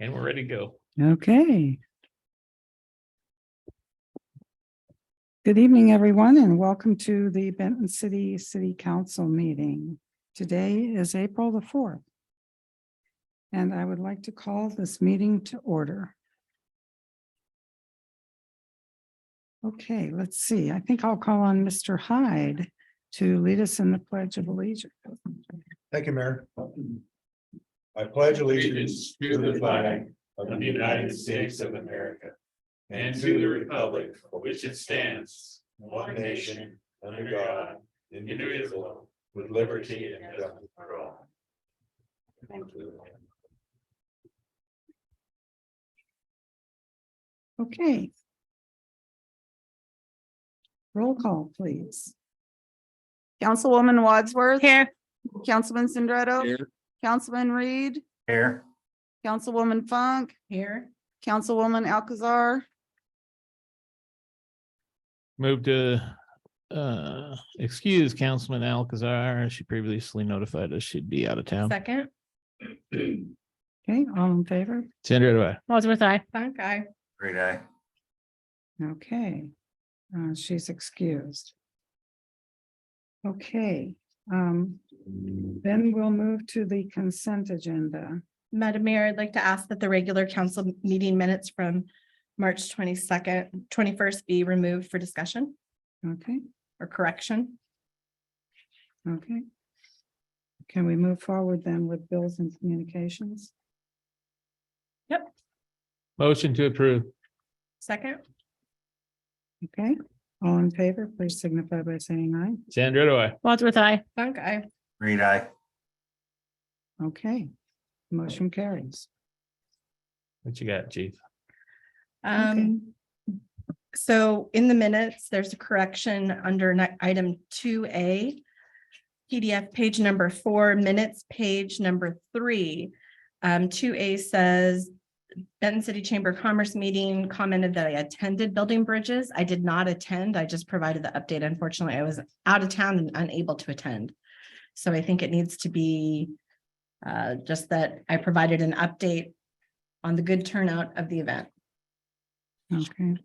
And we're ready to go. Okay. Good evening, everyone, and welcome to the Benton City Council meeting. Today is April the 4th. And I would like to call this meeting to order. Okay, let's see. I think I'll call on Mr. Hyde to lead us in the Pledge of Allegiance. Thank you, Mayor. I pledge allegiance to the flag of the United States of America and to the republic for which it stands, one nation, under God, indivisible, with liberty and justice for all. Thank you. Okay. Roll call, please. Councilwoman Wadsworth. Here. Councilman Sindretto. Here. Councilman Reed. Here. Councilwoman Funk. Here. Councilwoman Alcazar. Move to excuse Councilman Alcazar. She previously notified us she'd be out of town. Second. Okay, all in favor? Sandra, do I? Wadsworth, aye. Funk, aye. Great eye. Okay, she's excused. Okay, then we'll move to the consent agenda. Madam Mayor, I'd like to ask that the regular council meeting minutes from March 21st be removed for discussion Okay, or correction. okay. Can we move forward then with bills and communications? Motion to approve. Second. Okay, all in favor, please signify by saying aye. Sandra, do I? Wadsworth, aye. Funk, aye. Great eye. Okay, motion carries. What you got, Chief? So in the minutes, there's a correction under item 2A. PDF page number 4, minutes page number 3. 2A says Benton City Chamber of Commerce meeting commented that I attended building bridges. I did not attend. I just provided the update. Unfortunately, I was out of town and unable to attend. So I think it needs to be just that I provided an update on the good turnout of the event. Okay.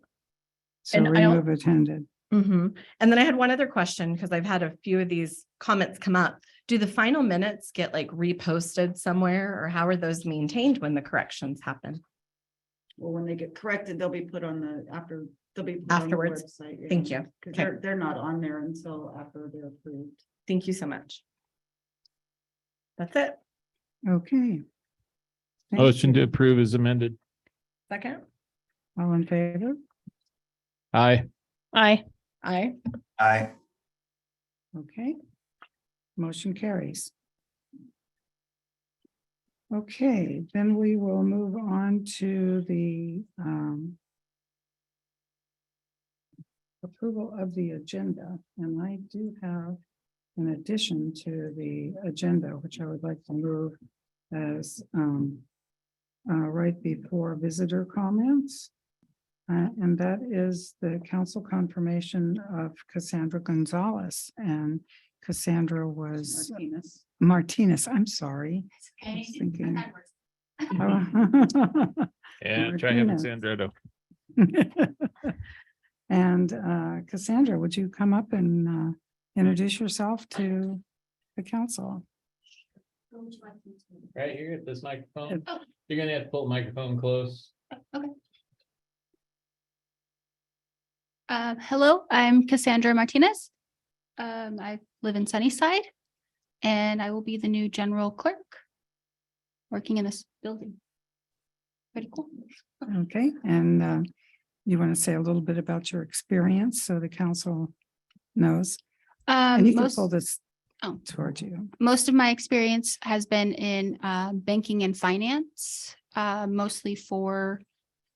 So And I don't- remove attended. And then I had one other question because I've had a few of these comments come up. Do the final minutes get like reposted somewhere, or how are those maintained when the corrections happen? Well, when they get corrected, they'll be put on the they'll be put on the Afterwards. website, yeah. Thank you. 'Cause Okay. they're not on there until after they're approved. Thank you so much. That's it. Okay. Thank Motion to you. approve is amended. Second. All in favor? Aye. Aye. Aye. Aye. Okay. Motion carries. Okay, then we will move on to the approval of the agenda. And I do have, in addition to the agenda, which I would like to move as right before visitor comments. And that is the council confirmation of Cassandra Gonzalez, and Cassandra was Martinez, I'm sorry. I was thinking- Yeah, try having Martinez. Sandra. Do. And Cassandra, would you come up and introduce yourself to the council? Right here at this microphone. You're gonna have to pull the microphone close. Hello, I'm Cassandra Martinez. I live in Sunnyside, and I will be the new general clerk working in this building. Pretty cool. Okay, and you want to say a little bit about your experience so the council knows? And you can pull this towards you. Most of my experience has been in banking and finance, mostly for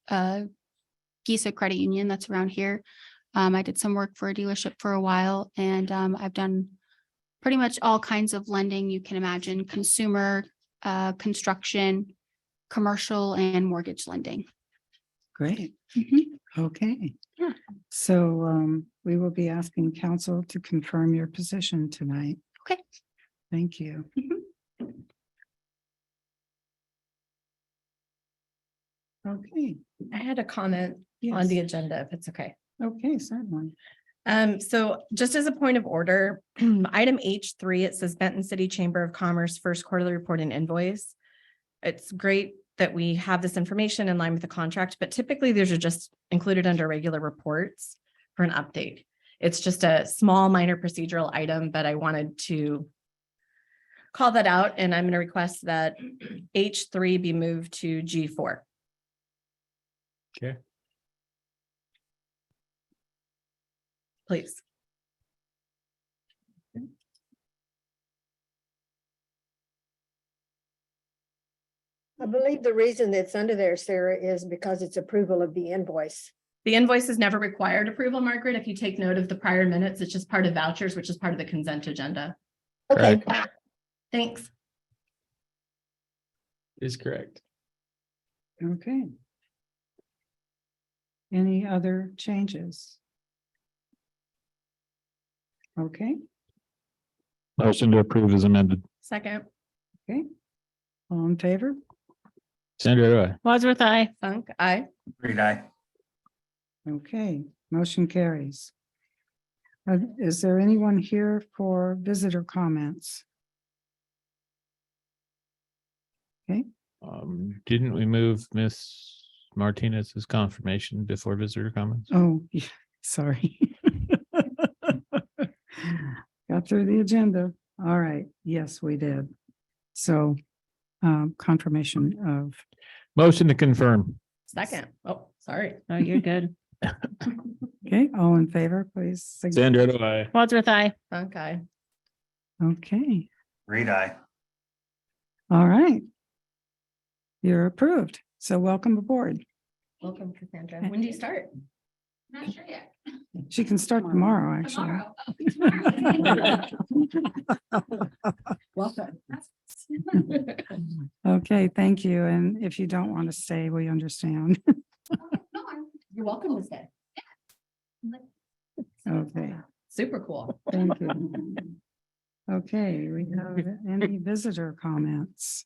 Gisa Credit Union that's around here. I did some work for a dealership for a while, and I've done pretty much all kinds of lending you can imagine: consumer, construction, commercial, and mortgage lending. Great. Mhm. Okay. Yeah. So we will be asking council to confirm your position tonight. Okay. Thank you. Mhm. Okay, I had a comment on yes, the agenda, if it's okay. okay, certainly. So just as a point of order, item H3, it says Benton City Chamber of Commerce first quarterly report and invoice. It's great that we have this information in line with the contract, but typically these are just included under regular reports for an update. It's just a small minor procedural item, but I wanted to call that out, and I'm going to request that H3 be moved to G4. Okay. Please. I believe the reason it's under there, Sarah, is because it's approval of the invoice. The invoice is never required approval, Margaret. If you take note of the prior minutes, it's just part of vouchers, which is part of the consent agenda. Okay, Correct. Thanks. Is correct. Okay. Any other changes? Okay, Motion to approve is amended. Second, all in favor? Sandra, do I? Wadsworth, I. Funk, aye. Reed, aye. Okay, motion carries. Is there anyone here for visitor comments? Didn't we move Miss Martinez's confirmation before visitor comments? Oh, yeah, sorry. Got through the agenda. All right, yes, we did. So, confirmation of, Motion to confirm. Second. Oh, sorry. Oh, you're good. okay, all in favor, please. Sandra, do I? Wadsworth, I. Funk, aye. Okay, Reed, aye. all right. You're approved. So welcome aboard. Welcome, Cassandra. When do you start? Not sure yet. She can start tomorrow, actually. Welcome. Okay, thank you. And if you don't want to stay, we understand. You're welcome to stay. Okay, Super cool. thank you. Okay, we have any visitor comments?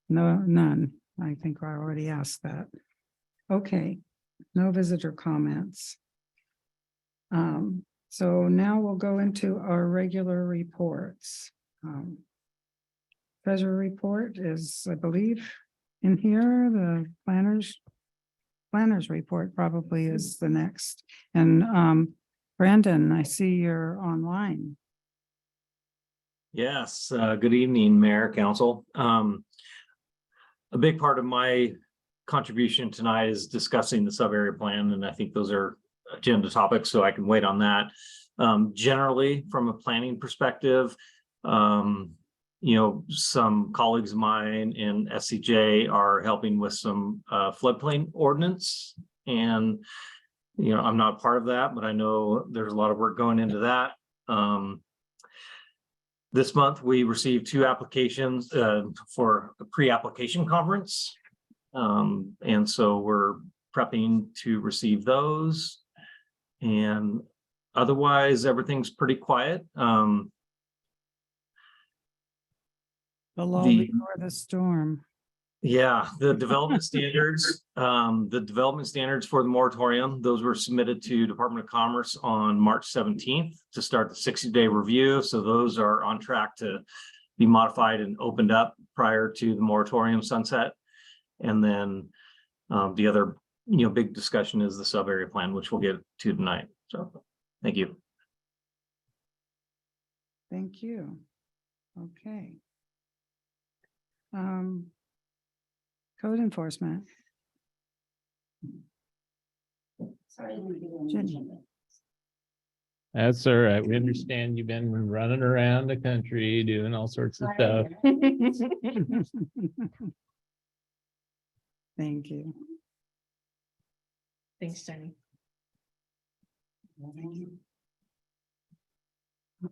No, none. I think I already asked that. Okay, no visitor comments. So now we'll go into our regular reports. Treasurer report is, I believe, in here, the planners report probably is the next. And Brandon, I see you're online. Yes, good evening, Mayor, Council. A big part of my contribution tonight is discussing the sub-area plan, and I think those are agenda topics, so I can wait on that. Generally, from a planning perspective, some colleagues of mine in SCJ are helping with some floodplain ordinance, and I'm not part of that, but I know there's a lot of work going into that. This month, we received 2 applications for a pre-application conference. And so we're prepping to receive those. And otherwise, everything's pretty quiet. The lull before the storm. Yeah, the development standards, for the moratorium, those were submitted to Department of Commerce on March 17th to start the 60-day review. So those are on track to be modified and opened up prior to the moratorium sunset. And then the other, big discussion is the sub-area plan, which we'll get to tonight. So thank you. Thank you. Okay. Code enforcement. Jenny. That's all right. We understand you've been running around the country doing all sorts of stuff. Thank you. Thanks, Jenny.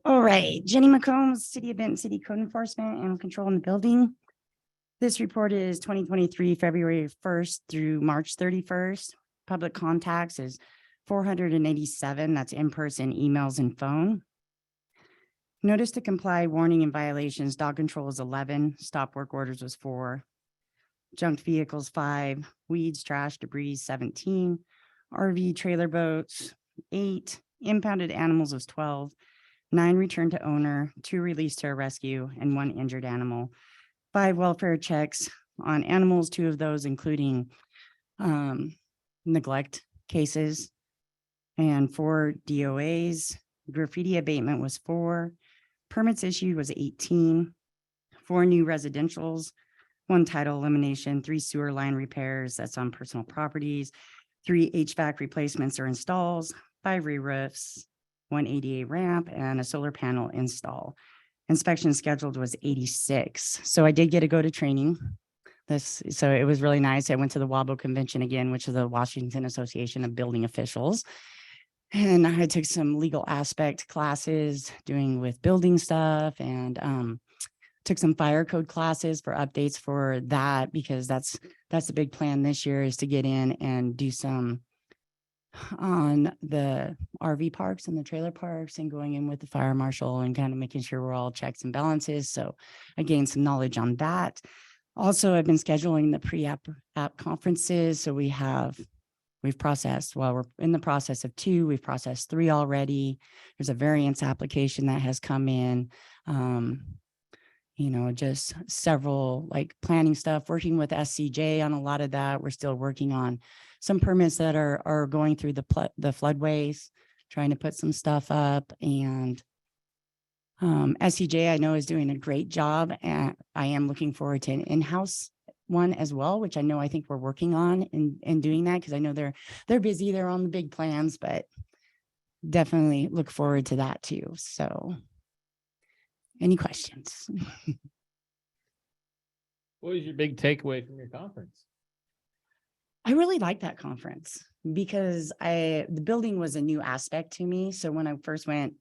All right, Jenny McCombs, City of Benton City Code Enforcement and Control in the Building. This report is 2023, February 1st through March 31st. Public contacts is 487. That's in person, emails, and phone. Notice to comply, warning and violations, dog control is 11, stop work orders was 4. junked vehicles 5, weeds, trash, debris 17, RV trailer boats 8, impounded animals was 12, 9 returned to owner, 2 released to a rescue, and 1 injured animal. 5 welfare checks on animals, 2 of those including neglect cases, and 4 DOAs. Graffiti abatement was 4. Permits issued was 18. 4 new residentials, 1 title elimination, 3 sewer line repairs, that's on personal properties, 3 HVAC replacements or installs, 5 re-roofs, 1 ADA ramp, and a solar panel install. Inspection scheduled was 86. So I did get to go to training. So it was really nice. I went to the WABO convention again, which is the Washington Association of Building Officials. And I took some legal aspect classes doing with building stuff, and took some fire code classes for updates for that, because that's the big plan this year, is to get in and do some on the RV parks and the trailer parks, and going in with the fire marshal and kind of making sure we're all checks and balances. So I gained some knowledge on that. Also, I've been scheduling the pre-app conferences. So we've processed, well, we're in the process of 2, we've processed 3 already. There's a variance application that has come in. Just several like planning stuff, working with SCJ on a lot of that. We're still working on some permits that are going through the floodways, trying to put some stuff up. And SCJ I know is doing a great job, and I am looking forward to an in-house one as well, which I think we're working on in doing that, because I know they're busy, they're on the big plans, but definitely look forward to that too. So any questions? What was your big takeaway from your conference? I really liked that conference because the building was a new aspect to me. So when I first went,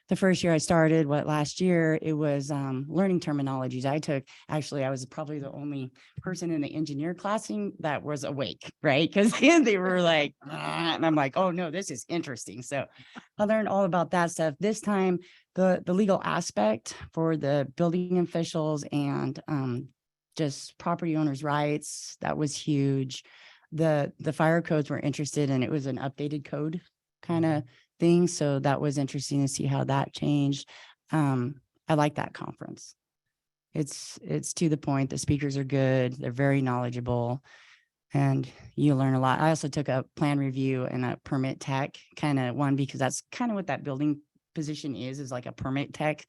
the first year I started, last year, it was learning terminologies. I was probably the only person in the engineer classing that was awake, right? Because they were like, and I'm like, oh no, this is interesting. So I learned all about that stuff. This time, the legal aspect for the building officials and just property owners' rights, that was huge. The fire codes were interested, and it was an updated code kind of thing. So that was interesting to see how that changed. I like that conference. It's to the point. The speakers are good. They're very knowledgeable, and you learn a lot. I also took a plan review and a permit tech kind of one, because that's kind of what that building position is like a permit tech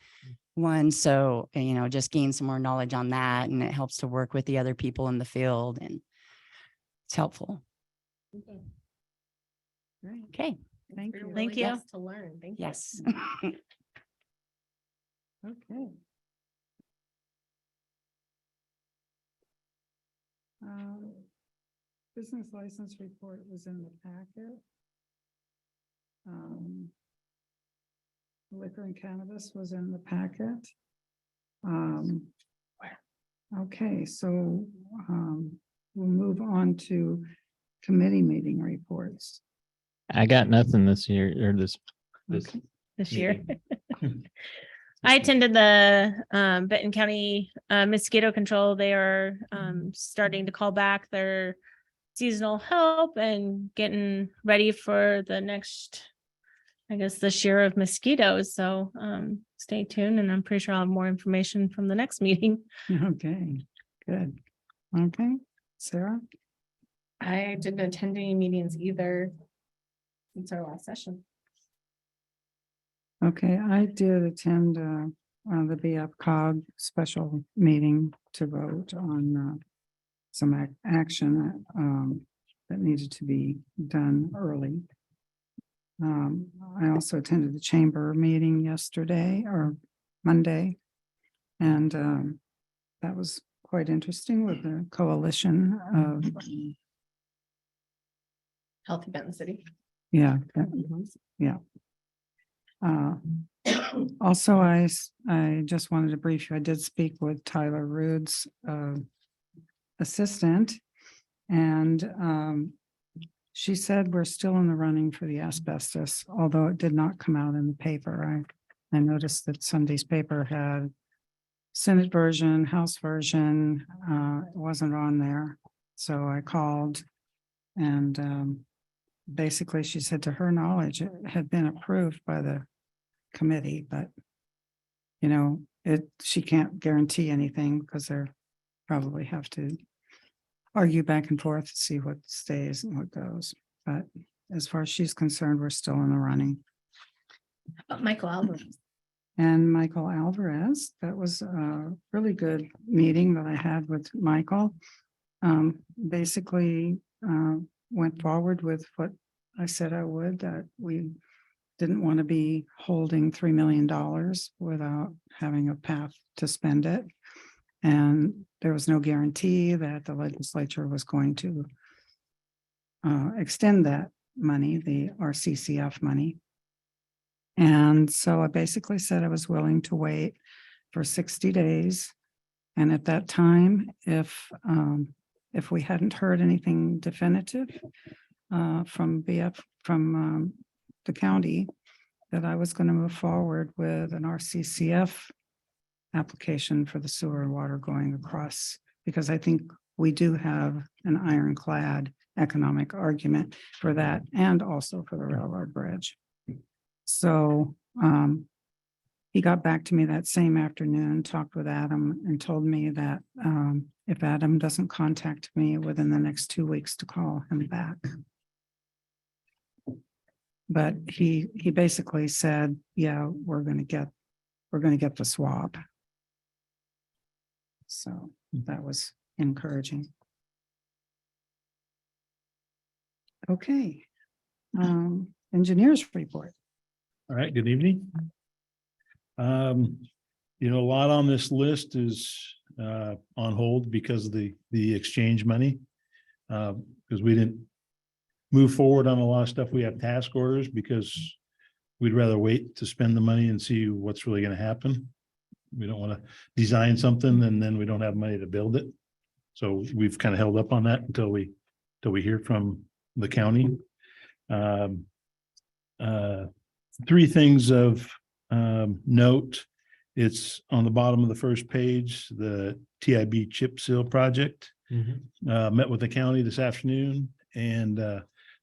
one. So, just gain some more knowledge on that, and it helps to work with the other people in the field, and it's helpful. Great, Okay. thank you. Thank you. To learn. Thank you. Yes. Okay. Business license report was in the packet. Liquor and cannabis was in the packet. Okay, so we'll move on to committee meeting reports. I got nothing this year or this Okay. This year. meeting. I attended the Benton County mosquito control. They are starting to call back their seasonal help and getting ready for the next, I guess, this year of mosquitoes. So stay tuned, and I'm pretty sure I'll have more information from the next meeting. Okay, good. Okay, Sarah? I didn't attend any meetings either since our last session. Okay, I did attend the BFCOG special meeting to vote on some action that needed to be done early. I also attended the chamber meeting yesterday or Monday, and that was quite interesting with the coalition of Healthy Benton City. yeah. Also, I just wanted to brief you, I did speak with Tyler Rood's assistant, and she said we're still in the running for the asbestos, although it did not come out in the paper. I noticed that Sunday's paper had Senate version, House version, it wasn't on there. So I called and, basically she said to her knowledge, it had been approved by the committee, but you know, she can't guarantee anything because they're probably have to argue back and forth to see what stays and what goes. But as far as she's concerned, we're still in the running. Michael Alvarez. And Michael Alvarez, that was a really good meeting that I had with Michael. Basically, went forward with what I said I would, that we didn't want to be holding $3 million without having a path to spend it. And there was no guarantee that the legislature was going to extend that money, the RCCF money. And so I basically said I was willing to wait for 60 days. And at that time, if we hadn't heard anything definitive from the county, that I was going to move forward with an RCCF application for the sewer and water going across, because I think we do have an ironclad economic argument for that and also for the railroad bridge. So he got back to me that same afternoon, talked with Adam and told me that if Adam doesn't contact me within the next 2 weeks to call him back. But he basically said, yeah, we're gonna get the swab. So that was encouraging. Okay. Engineers report. All right, good evening. A lot on this list is on hold because of the exchange money. Because we didn't move forward on a lot of stuff. We have task orders because we'd rather wait to spend the money and see what's really going to happen. We don't want to design something and then we don't have money to build it. So we've kind of held up on that until we hear from the county. Three things of note. It's on the bottom of the first page, the TIB chip seal project. Met with the county this afternoon and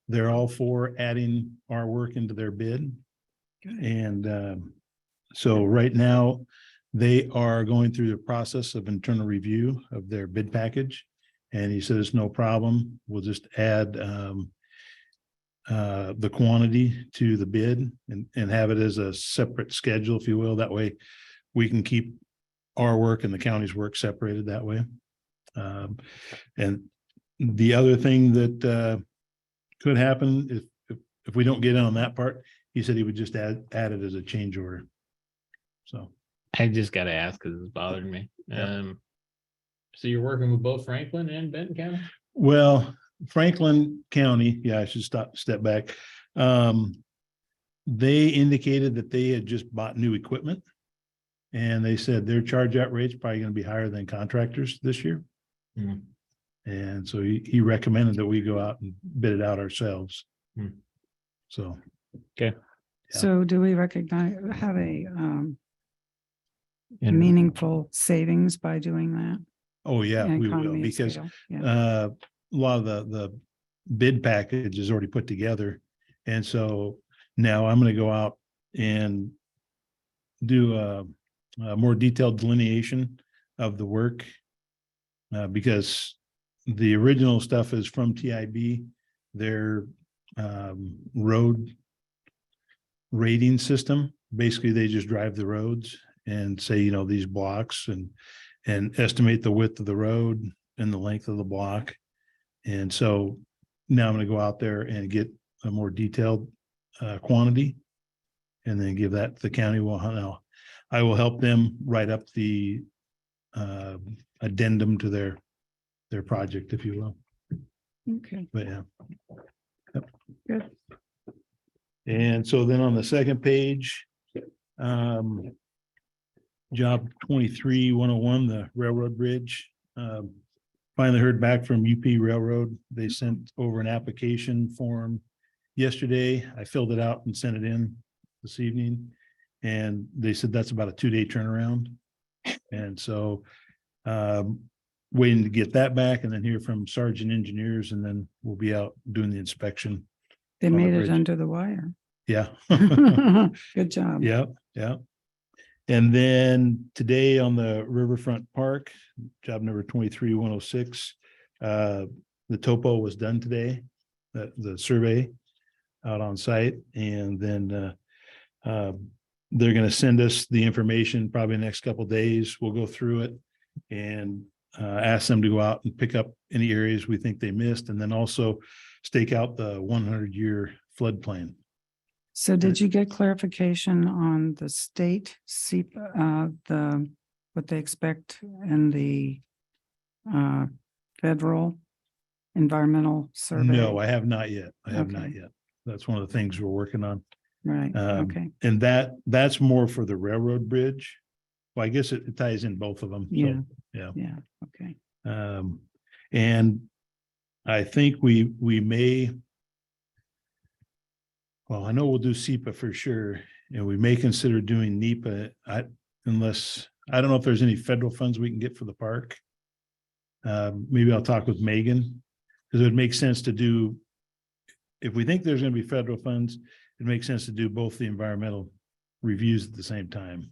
they're all for adding our work into their bid. And so right now they are going through the process of internal review of their bid package. And he said, it's no problem. We'll just add the quantity to the bid and have it as a separate schedule, if you will. That way we can keep our work and the county's work separated that way. And the other thing that could happen if we don't get in on that part, he said he would just add it as a change order. So I just gotta ask because it's bothering me. So you're working with both Franklin and Benton County? well, Franklin County, I should step back. They indicated that they had just bought new equipment. And they said their charge out rate's probably going to be higher than contractors this year. And so he recommended that we go out and bid it out ourselves. So. Okay. Yeah. So do we have a meaningful savings by doing that? Oh, yeah, we will, Economy of because scale, yeah. a lot of the bid package is already put together. And so now I'm going to go out and do a more detailed delineation of the work because the original stuff is from TIB, their road rating system. Basically, they just drive the roads and say, these blocks and estimate the width of the road and the length of the block. And so now I'm going to go out there and get a more detailed quantity and then give that to the county. Well, now I will help them write up the addendum to their project, if you will. Okay, But yeah. Yep. good. And so then on the second page, job 23-101, the railroad bridge. Finally heard back from UP Railroad. They sent over an application form yesterday. I filled it out and sent it in this evening. And they said that's about a 2-day turnaround. And so waiting to get that back and then hear from Sergeant Engineers, and then we'll be out doing the inspection. They On the made it bridge. under the wire. Yeah. Good job. Yeah, yeah. And then today on the Riverfront Park, job number 23106, the topo was done today, the survey out on site, and then they're gonna send us the information probably the next couple of days. We'll go through it and ask them to go out and pick up any areas we think they missed, and then also stake out the 100-year floodplain. So did you get clarification on the state SEPA, what they expect and the federal environmental survey? No, I have not yet. I have not Okay. yet. That's one of the things we're working on. Right, okay, And that's more for the railroad bridge. Well, I guess it ties in both of them. So, Yeah. Yeah. yeah, okay. And I think we may. Well, I know we'll do SEPA for sure, and we may consider doing NEPA. Unless, I don't know if there's any federal funds we can get for the park. Maybe I'll talk with Megan, because it would make sense to do. If we think there's gonna be federal funds, it makes sense to do both the environmental reviews at the same time.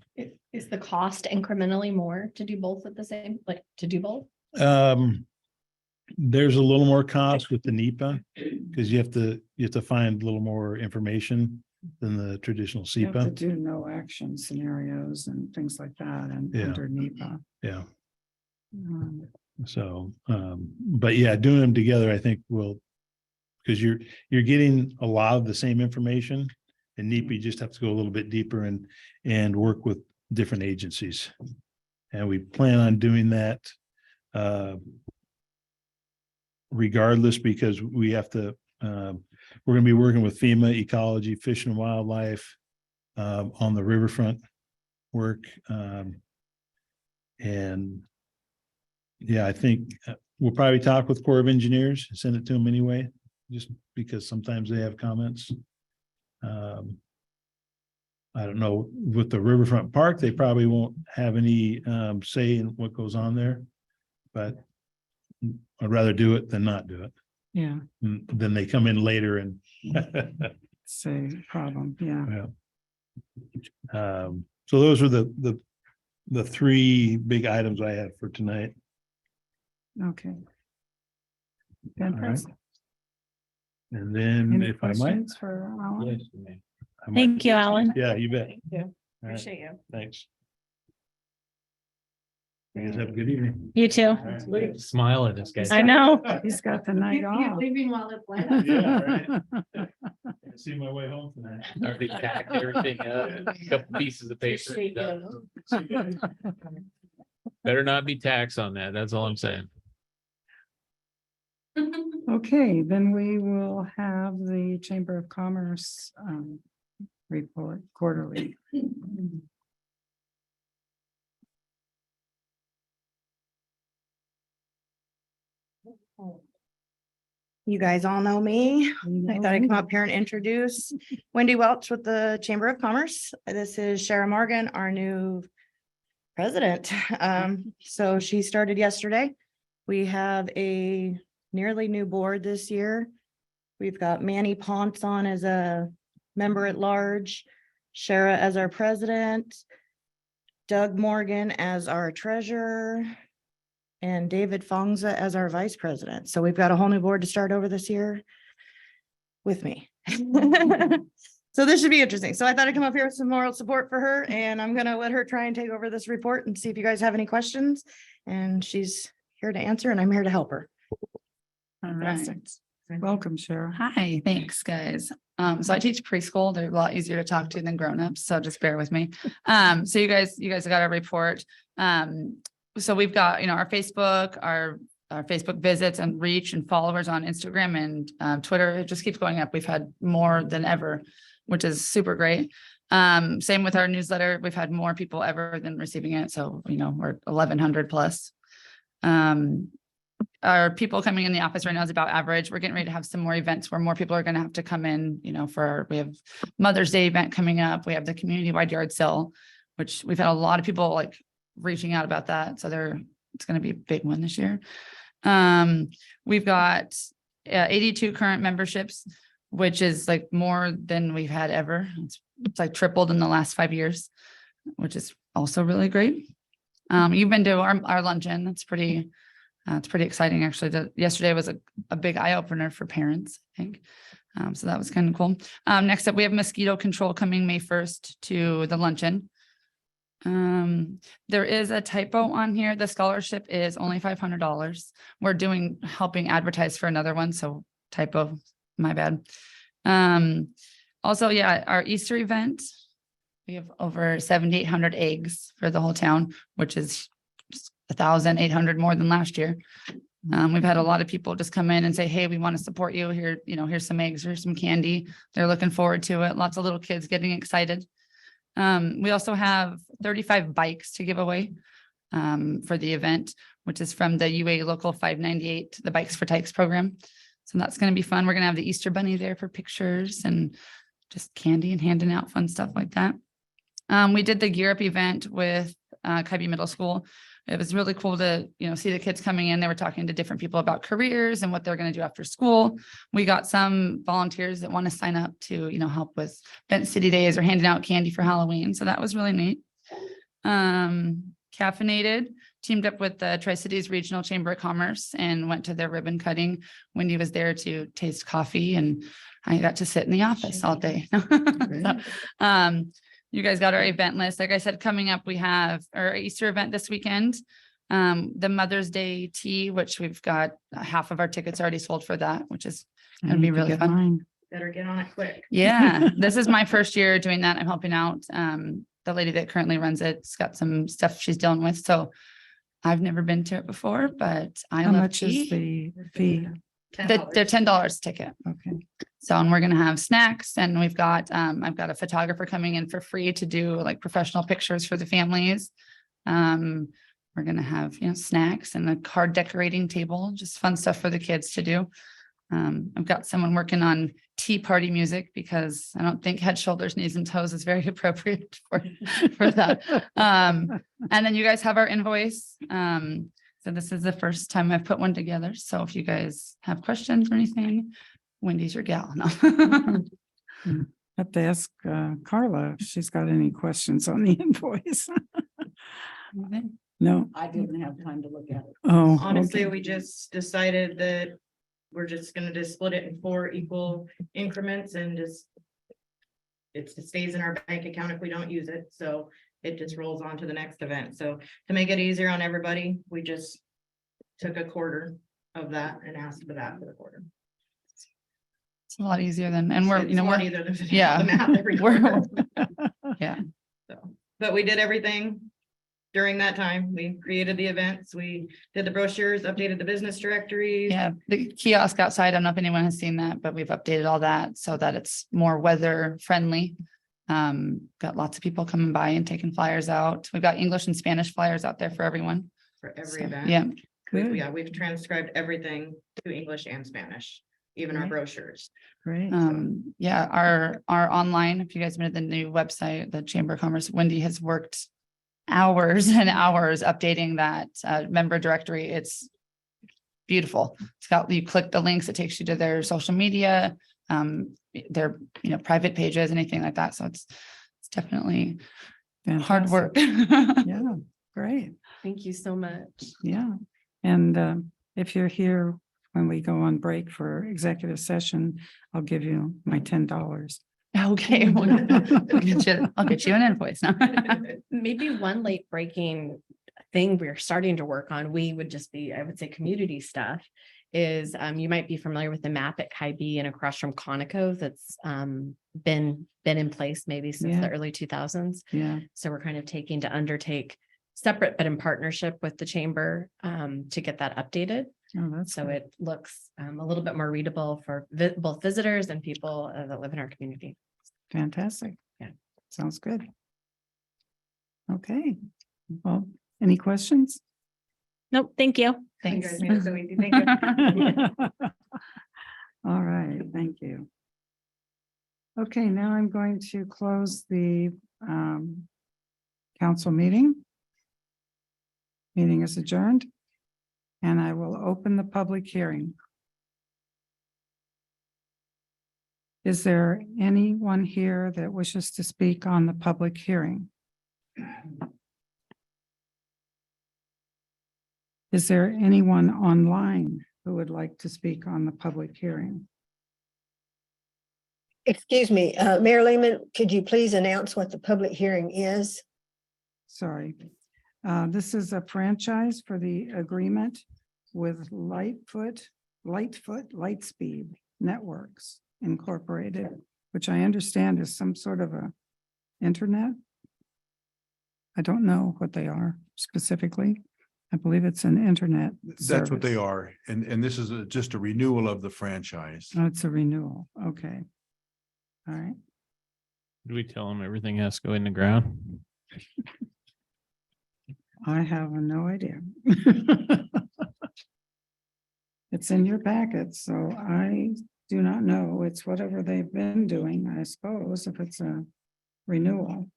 Is the cost incrementally more to do both at the same, like to do both? There's a little more cost with the NEPA, because you have to find a little more information than the traditional You have to SEPA. do no action scenarios and things like that and Yeah. under NEPA. Yeah, Um, so, but yeah, doing them together, I think will. Because you're getting a lot of the same information, and NEPA, you just have to go a little bit deeper and work with different agencies. And we plan on doing that regardless, because we have to, we're gonna be working with FEMA, ecology, fish and wildlife on the riverfront work. And yeah, I think we'll probably talk with Corps of Engineers, send it to them anyway, just because sometimes they have comments. I don't know, with the riverfront park, they probably won't have any say in what goes on there. But I'd rather do it than not do it. Yeah, Then they come in later and say problem, yeah. so those are the three big items I had for tonight. Okay. All right. Fantastic. And then Any if I might. questions for Alan? Yes, ma'am. I might- Thank you, Alan. Yeah, you bet. Thank you. All right, Appreciate you. thanks. You guys have a good evening. You too. Look at the smile at this guy. I know. He's got the night off. Leaving while it's light. Yeah, I see my way home tonight. Already tacked everything up, a couple pieces of paper. Appreciate done. Better not be tax on that. That's all I'm saying. Okay, then we will have the Chamber of Commerce report quarterly. You guys all know me. You I know thought I'd me. come up here and introduce Wendy Welch with the Chamber of Commerce. This is Shara Morgan, our new president. So she started yesterday. We have a nearly new board this year. We've got Manny Ponce on as a member at large, Shara as our president, Doug Morgan as our treasurer, and David Fongza as our vice president. So we've got a whole new board to start over this year with me. So this should be interesting. So I thought I'd come up here with some moral support for her, and I'm gonna let her try and take over this report and see if you guys have any questions. And she's here to answer, and I'm here to help her. All right. Welcome, Cheryl. Hi, thanks, guys. So I teach preschool. They're a lot easier to talk to than grownups, so just bear with me. So you guys got a report. So we've got, our Facebook, our Facebook visits and reach and followers on Instagram and Twitter. It just keeps going up. We've had more than ever, which is super great. Same with our newsletter. We've had more people ever than receiving it. So, we're 1,100 plus. Our people coming in the office right now is about average. We're getting ready to have some more events where more people are going to have to come in, we have Mother's Day event coming up. We have the community-wide yard sale, which we've had a lot of people reaching out about that. So it's going to be a big one this year. We've got 82 current memberships, which is like more than we've had ever. It's like tripled in the last 5 years, which is also really great. You've been to our luncheon. That's pretty exciting, actually. Yesterday was a big eye opener for parents, I think. So that was kind of cool. Next up, we have mosquito control coming May 1st to the luncheon. There is a typo on here. The scholarship is only $500. We're helping advertise for another one. So typo, my bad. Also, yeah, our Easter event, we have over 7,800 eggs for the whole town, which is 1,800 more than last year. We've had a lot of people just come in and say, hey, we want to support you here. Here's some eggs, here's some candy. They're looking forward to it. Lots of little kids getting excited. We also have 35 bikes to give away for the event, which is from the UA Local 598, the Bikes for Tykes program. So that's going to be fun. We're going to have the Easter Bunny there for pictures and just candy and handing out fun stuff like that. We did the Gear Up event with Kybe Middle School. It was really cool to, see the kids coming in. They were talking to different people about careers and what they're going to do after school. We got some volunteers that want to sign up to, help with Benton City Days or handing out candy for Halloween. So that was really neat. Caffeinated teamed up with the Tri-Cities Regional Chamber of Commerce and went to their ribbon cutting. Wendy was there to taste coffee and I got to sit in the office all day. So, you guys got our event list. Like I said, coming up, we have our Easter event this weekend. The Mother's Day tea, which we've got half of our tickets already sold for that, which is going to be really fun. Better get on it quick. Yeah, this is my first year doing that. I'm helping out. The lady that currently runs it's got some stuff she's dealing with. So I've never been to it before, but How much is the fee? They're $10 ticket. Okay. So, and we're going to have snacks and we've got, I've got a photographer coming in for free to do like professional pictures for the families. We're going to have, snacks and a card decorating table, just fun stuff for the kids to do. I've got someone working on tea party music because I don't think Head, Shoulders, Knees and Toes is very appropriate for that. And then you guys have our invoice. So this is the first time I've put one together. So if you guys have questions or anything, Wendy's your gal. No. Have to ask Carla if she's got any questions on the invoice. No. I didn't have time to look at it. Oh, Honestly, okay. we just decided that we're just gonna split it in 4 equal increments and it stays in our bank account if we don't use it. So it just rolls on to the next event. So to make it easier on everybody, we just took a quarter of that and asked for that for the quarter. It's a lot easier than, and we're, It's more we're, easier than yeah, the math every we're, quarter. yeah. So, but we did everything during that time. We created the events, we did the brochures, updated the business directories. Yeah, the kiosk outside, I don't know if anyone has seen that, but we've updated all that so that it's more weather friendly. Got lots of people coming by and taking flyers out. We've got English and Spanish flyers out there for everyone. For every So, event. yeah. We've transcribed everything to English and Spanish, even our Right. brochures. Great. Yeah, our online, if you guys been to the new website, the Chamber of Commerce, Wendy has worked hours and hours updating that member directory. It's beautiful. It's got, you click the links, it takes you to their social media, their, private pages, anything like that. So it's definitely hard work. Yeah, great. Thank you so much. Yeah. And if you're here when we go on break for executive session, I'll give you my $10. Okay. I'll get you an invoice now. Maybe one late breaking thing we're starting to work on, we would just be, I would say, community stuff is you might be familiar with the map at Kybe and across from Conoco that's been in place maybe since the early 2000s. Yeah. So we're kind of taking to undertake separate but in partnership with the chamber to get that updated. Oh, that's So good. it looks a little bit more readable for both visitors and people that live in our community. Fantastic. Yeah. Sounds good. Okay. Well, any questions? Nope, thank you. Thanks. You guys made it so easy. Thank you. All right, thank you. Okay, now I'm going to close the council meeting. Meeting is adjourned. And I will open the public hearing. Is there anyone here that wishes to speak on the public hearing? Is there anyone online who would like to speak on the public hearing? Excuse me, Mayor Lehman, could you please announce what the public hearing is? Sorry. This is a franchise for the agreement with Lightspeed Networks Incorporated, which I understand is some sort of a internet. I don't know what they are specifically. I believe it's an internet. That's what they service. are. And this is just a renewal of the franchise. Oh, it's a renewal. Okay. All right. Do we tell them everything has to go in the ground? I have no idea. It's in your packet, so I do not know. It's whatever they've been doing, I suppose, if it's a renewal.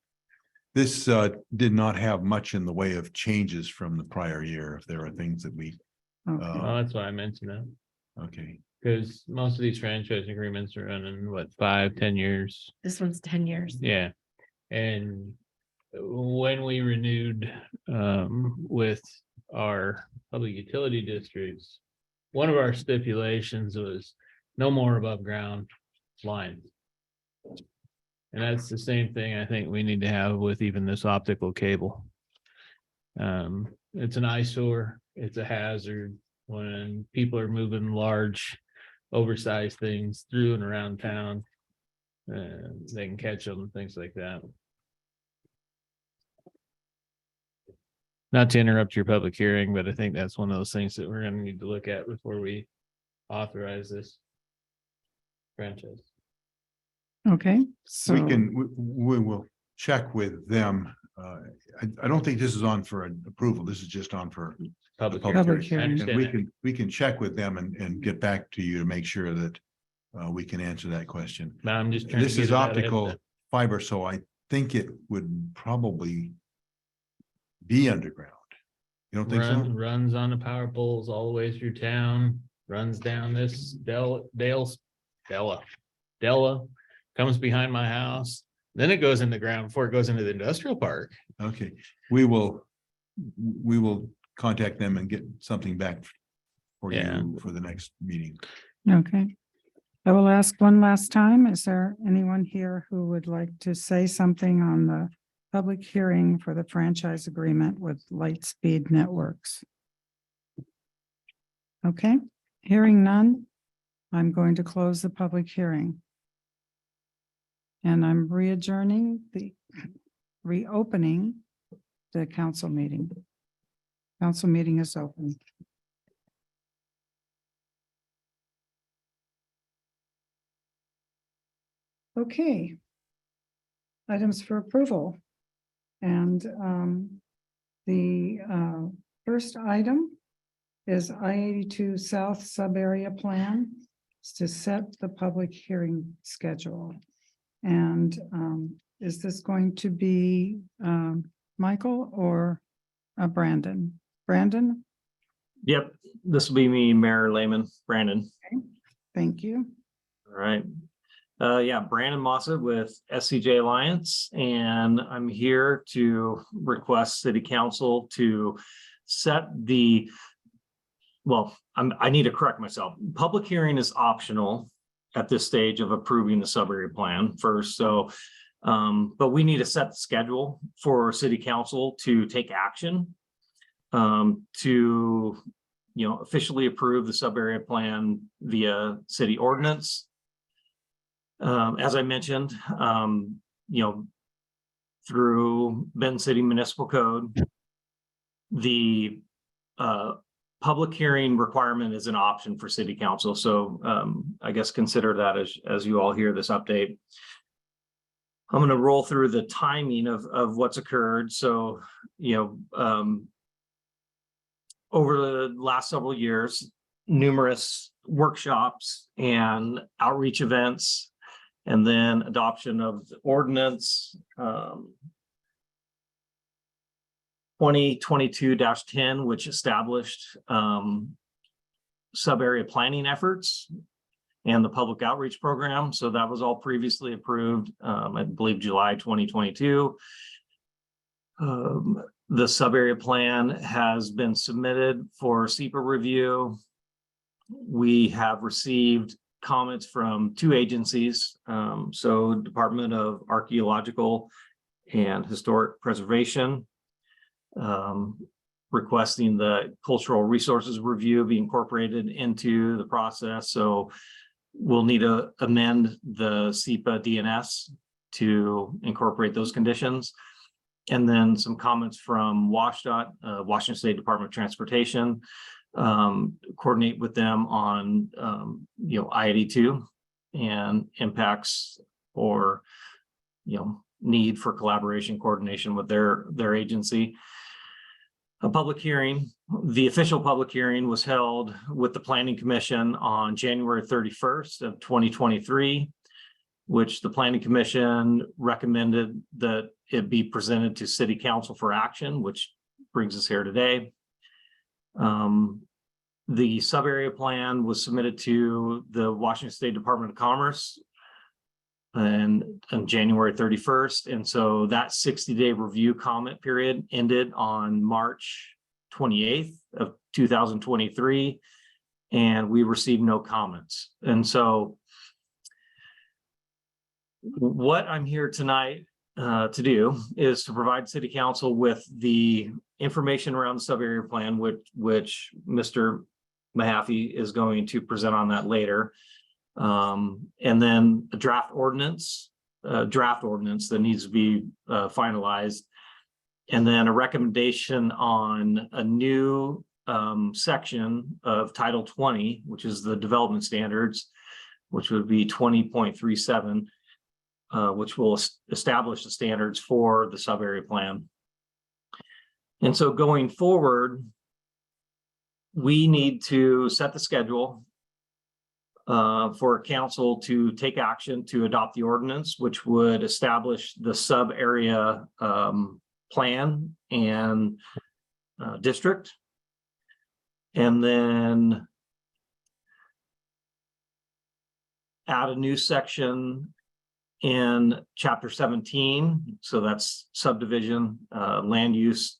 This did not have much in the way of changes from the prior year. If there are things that we, Okay. Well, that's why I mentioned that, okay. because most of these franchise agreements are running, what, 5, 10 years? This one's 10 years. Yeah, and when we renewed with our public utility districts, one of our stipulations was no more above ground lines. And that's the same thing I think we need to have with even this optical cable. It's an eyesore, it's a hazard when people are moving large, oversized things through and around town. They can catch them and things like that. Not to interrupt your public hearing, but I think that's one of those things that we're gonna need to look at before we authorize this franchise. Okay, so. We will check with them. I don't think this is on for an approval. This is just on for Public Public Public hearing. I hearing. And understand that. we can check with them and get back to you to make sure that we can answer that question. But I'm just trying to This get is it out ahead of optical time. fiber, so I think it would probably be underground. You don't think so? Runs on the power poles all the way through town, runs down this Della, comes behind my house. Then it goes in the ground before it goes into the industrial park. Okay, we will contact them and get something back for Yeah. you for the next meeting. Okay. I will ask one last time. Is there anyone here who would like to say something on the public hearing for the franchise agreement with Lightspeed Networks? Okay, hearing none, I'm going to close the public hearing. And I'm reopening the council meeting. Council meeting is open. Okay. Items for approval. And the first item is I-82 South Sub-Area Plan. It's to set the public hearing schedule. And is this going to be Michael or Brandon? Brandon, Yep, this will be me, Mayor Lehman, Brandon. thank you. All right. Yeah, Brandon Mossa with SCJ Alliance, and I'm here to request City Council to set the, well, I need to correct myself. Public hearing is optional at this stage of approving the sub-area plan first, so but we need to set the schedule for City Council to take action to, officially approve the sub-area plan via city ordinance. As I mentioned, through Benton City Municipal Code, the public hearing requirement is an option for City Council. So I guess consider that as you all hear this update. I'm going to roll through the timing of what's occurred. So, over the last several years, numerous workshops and outreach events, and then adoption of the ordinance, 2022-10, which established sub-area planning efforts and the public outreach program. So that was all previously approved, I believe July 2022. The sub-area plan has been submitted for SEPA review. We have received comments from 2 agencies. So Department of Archaeological and Historic Preservation, requesting the cultural resources review be incorporated into the process. So we'll need to amend the SEPA DNS to incorporate those conditions. And then some comments from WSDOT, Washington State Department of Transportation, coordinate with them on, I-82 and impacts or, need for collaboration, coordination with their agency. A public hearing, the official public hearing was held with the Planning Commission on January 31st of 2023, which the Planning Commission recommended that it be presented to City Council for action, which brings us here today. The sub-area plan was submitted to the Washington State Department of Commerce and on January 31st. And so that 60-day review comment period ended on March 28th of 2023. And we received no comments. And so what I'm here tonight to do is to provide City Council with the information around the sub-area plan, which Mr. Mahaffey is going to present on that later. And then a draft ordinance that needs to be finalized. And then a recommendation on a new section of Title 20, which is the development standards, which would be 20.37, which will establish the standards for the sub-area plan. And so going forward, we need to set the schedule for council to take action to adopt the ordinance, which would establish the sub-area plan and district. And then add a new section in chapter 17. So that's subdivision, land use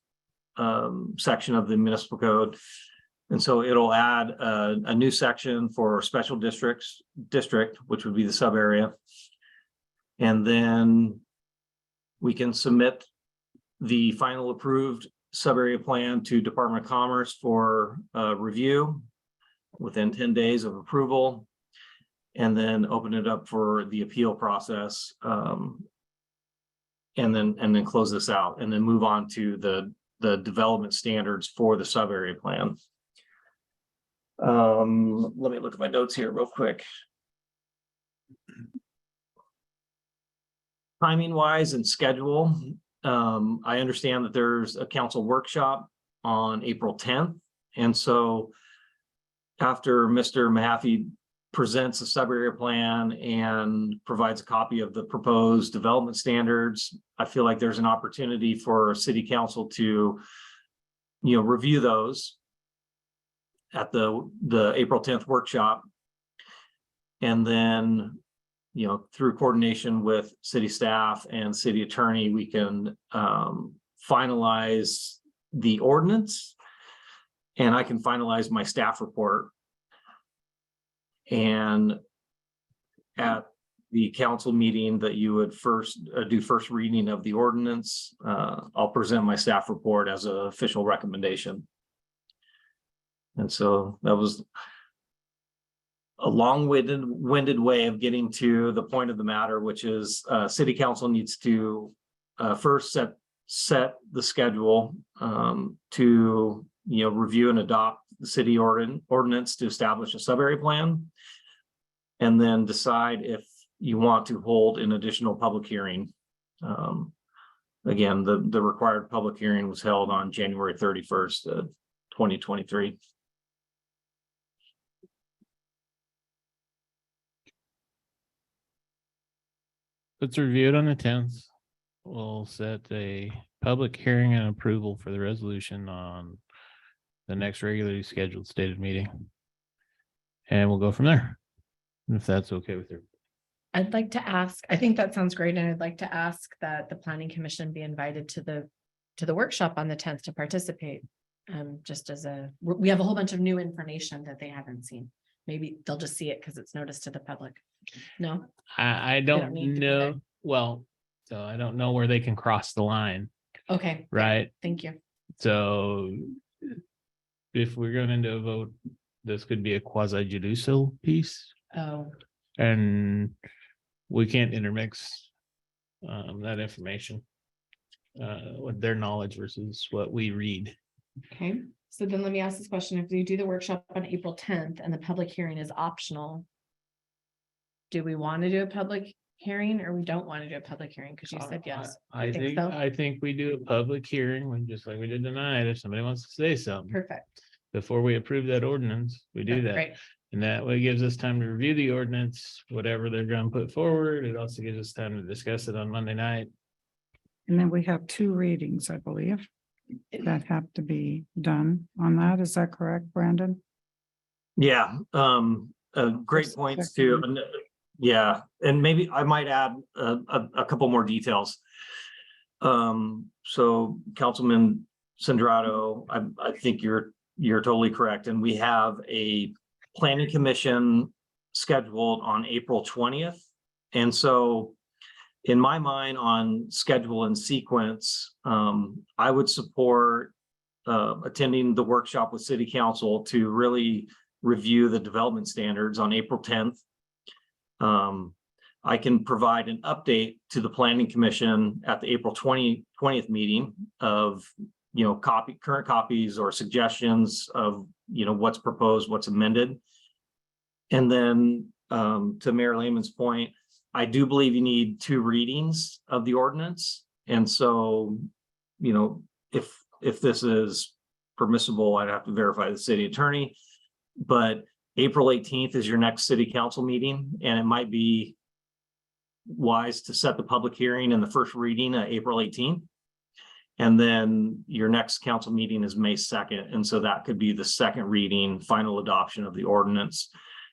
section of the municipal code. And so it'll add a new section for special district, which would be the sub area. And then we can submit the final approved sub area plan to Department of Commerce for review within 10 days of approval, and then open it up for the appeal process. And then close this out and then move on to the development standards for the sub area plan. Let me look at my notes here real quick. Timing wise and schedule, I understand that there's a council workshop on April 10th. And so after Mr. Mahaffey presents a sub-area plan and provides a copy of the proposed development standards, I feel like there's an opportunity for City Council to, review those at the April 10th workshop. And then, through coordination with city staff and city attorney, we can finalize the ordinance, and I can finalize my staff report. And at the council meeting that you would do first reading of the ordinance, I'll present my staff report as an official recommendation. And so that was a long-winded way of getting to the point of the matter, which is City Council needs to first set the schedule to review and adopt the city ordinance to establish a sub-area plan, and then decide if you want to hold an additional public hearing. Again, the required public hearing was held on January 31st, 2023. Let's review it on the 10th. we'll set a public hearing and approval for the resolution on the next regularly scheduled stated meeting. And we'll go from there. If that's okay with you. I'd like to ask, I think that sounds great, and I'd like to ask that the planning commission be invited to the workshop on the tenth to participate. Just as we have a whole bunch of new information that they haven't seen. Maybe they'll just see it because it's noticed to the public. No, I don't don't need to be know. there. Well, so I don't know where they can cross the line, okay, right? thank you. So if we're going to vote, this could be a quasi judicial piece, Oh, and we can't intermix that information with their knowledge versus what we read. okay. So then let me ask this question. If we do the workshop on April 10th and the public hearing is optional, do we want to do a public hearing or we don't want to do a public hearing? Because you said yes. I think think, so? I think we do a public hearing, when just like we did tonight, if somebody wants to say something. Perfect. Before we approve that ordinance, we do that. Great. And that way gives us time to review the ordinance, whatever they're gonna put forward. It also gives us time to discuss it on Monday night. And then we have 2 readings, I believe, that have to be done on that. Is that correct, Brandon? Yeah, great First, points second. too. Yeah, and maybe I might add a couple more details. So Councilman Sandrato, I think you're totally correct. And we have a planning commission scheduled on April 20th. And so in my mind, on schedule and sequence, I would support attending the workshop with city council to really review the development standards on April 10th. I can provide an update to the planning commission at the April 20th meeting of, current copies or suggestions of, what's proposed, what's amended. And then to Mayor Lehman's point, I do believe you need 2 readings of the ordinance. And so, if this is permissible, I'd have to verify the city attorney. But April 18th is your next city council meeting, and it might be wise to set the public hearing and the first reading April 18th. And then your next council meeting is May 2nd. And so that could be the second reading, final adoption of the ordinance.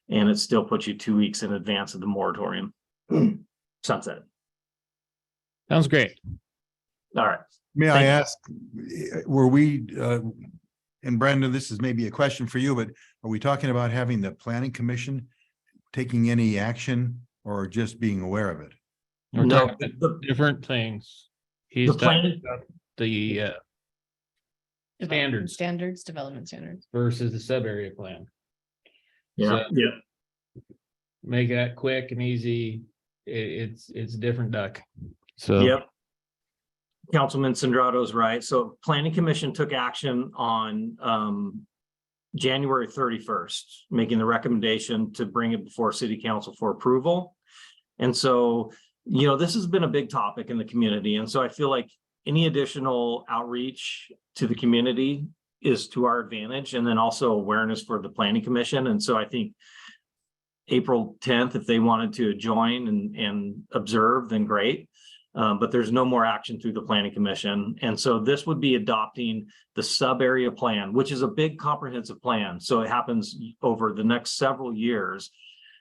And it still puts you 2 weeks in advance of the moratorium sunset. Sounds great. All right. May Thank I you. ask, were we, and Brandon, this is maybe a question for you, but are we talking about having the planning commission taking any action or just being aware of it? We're No, talking the- about different things. He's The plan- talking about the Development standards development standards. versus the sub area plan. Yeah, So- Make that quick and easy. It's a different duck. So. Yep. Councilman Sandrato's right. So planning commission took action on January 31st, making the recommendation to bring it before city council for approval. And so, this has been a big topic in the community. And so I feel like any additional outreach to the community is to our advantage, and then also awareness for the planning commission. And so I think April 10th, if they wanted to join and observe, then great. But there's no more action through the planning commission. And so this would be adopting the sub area plan, which is a big comprehensive plan. So it happens over the next several years.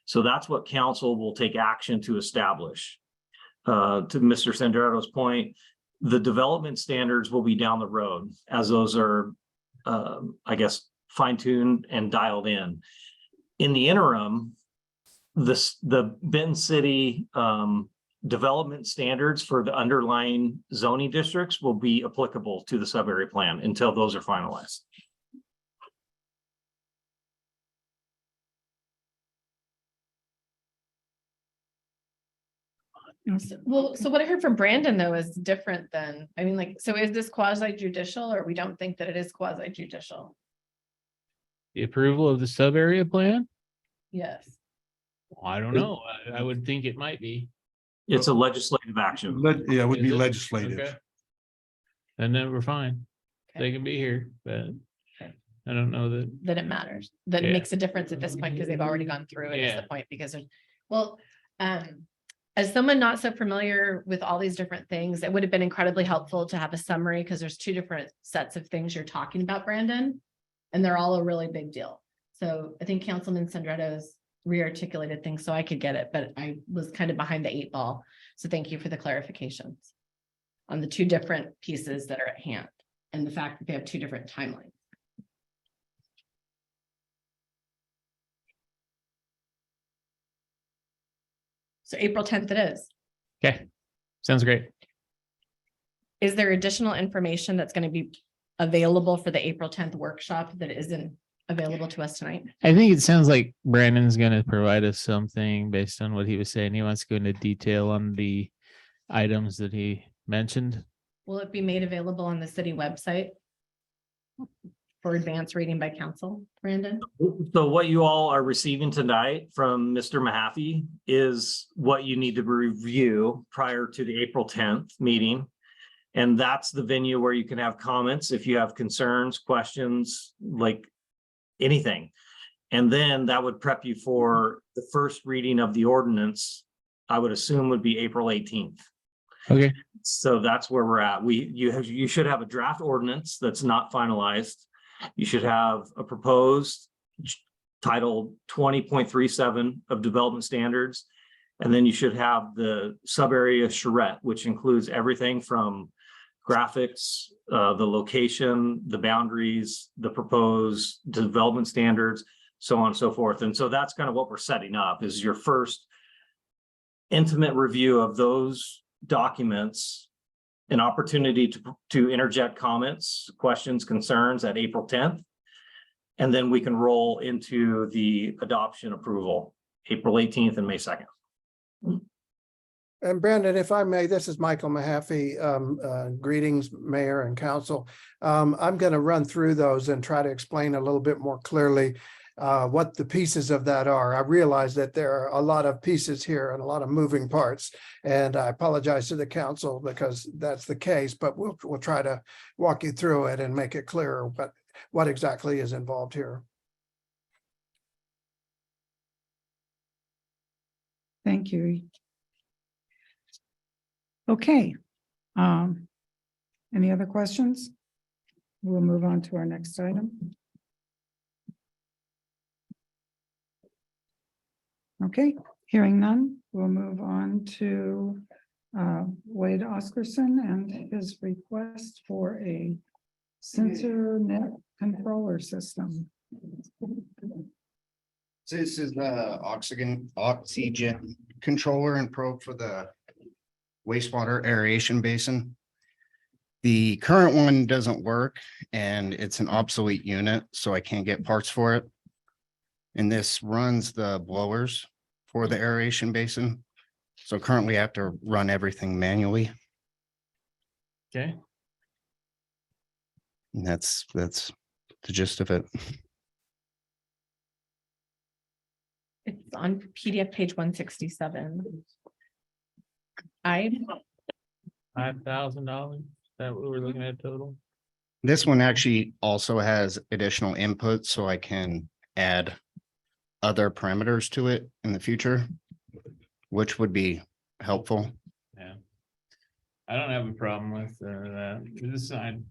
So that's what council will take action to establish. To Mr. Sandrato's point, the development standards will be down the road as those are, fine-tuned and dialed in. In the interim, the Benton City development standards for the underlying zoning districts will be applicable to the sub-area plan until those are finalized. Well, so what I heard from Brandon though is different than, so is this quasi judicial or we don't think that it is quasi judicial? The approval of the sub area plan? Yes. I don't know. I would think it might be. It's a legislative action. Yeah, it would Is be it? legislative. Okay. And then we're fine. They can be here, but I don't know that. That it matters, that it Yeah. makes a difference at this point because they've already gone through it is Yeah. the point because, well, as someone not so familiar with all these different things, it would have been incredibly helpful to have a summary because there's two different sets of things you're talking about, Brandon. And they're all a really big deal. So I think Councilman Sandretto's re-articulated things so I could get it, but I was kind of behind the 8 ball. So thank you for the clarifications on the two different pieces that are at hand and the fact that they have two different timelines. So April 10th it is. Okay, sounds great. Is there additional information that's going to be available for the April 10th workshop that isn't available to us tonight? I think it sounds like Brandon's gonna provide us something based on what he was saying. He wants to go into detail on the items that he mentioned. Will it be made available on the city website for advanced reading by council, Brandon? So what you all are receiving tonight from Mr. Mahaffey is what you need to review prior to the April 10th meeting. And that's the venue where you can have comments if you have concerns, questions, like anything. And then that would prep you for the first reading of the ordinance, I would assume would be April 18th. Okay. So that's where we're at. You should have a draft ordinance that's not finalized. You should have a proposed title 20.37 of development standards. And then you should have the sub area charrette, which includes everything from graphics, the location, the boundaries, the proposed development standards, so on and so forth. And so that's kind of what we're setting up is your first intimate review of those documents, an opportunity to interject comments, questions, concerns at April 10th. And then we can roll into the adoption approval, April 18th and May 2nd. And Brandon, if I may, this is Michael Mahaffey. Greetings, Mayor and Council. I'm going to run through those and try to explain a little bit more clearly what the pieces of that are. I realize that there are a lot of pieces here and a lot of moving parts, and I apologize to the council because that's the case, but we'll try to walk you through it and make it clearer what exactly is involved here. Thank you. Okay. Any other questions? We'll move on to our next item. Okay, hearing none, we'll move on to Wade Oscarson and his request for a sensor net controller system. This is the oxygen controller and probe for the wastewater aeration basin. The current one doesn't work and it's an obsolete unit, so I can't get parts for it. And this runs the blowers for the aeration basin. So currently I have to run everything manually. Okay. And that's the gist of it. It's on PDF page 167. $5,000. Is that what we're looking at total? This one actually also has additional input, so I can add other parameters to it in the future, which would be helpful. Yeah. I don't have a problem with that. This side.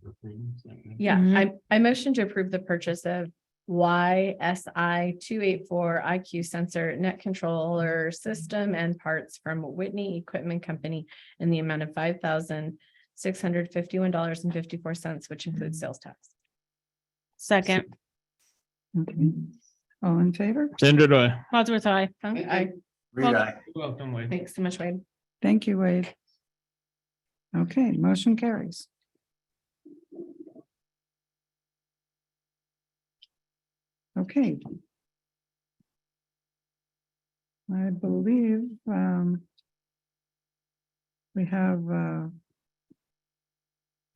Yeah, I motion to approve the purchase of YSI 284 IQ sensor net controller system and parts from Whitney Equipment Company in the amount of $5,651.54, which includes sales tax. Second. Okay. All in favor? Sandra, Wadsworth, aye. welcome, Wade. Thanks so much, Wade. Thank you, Wade. Okay, motion carries. Okay. I believe we have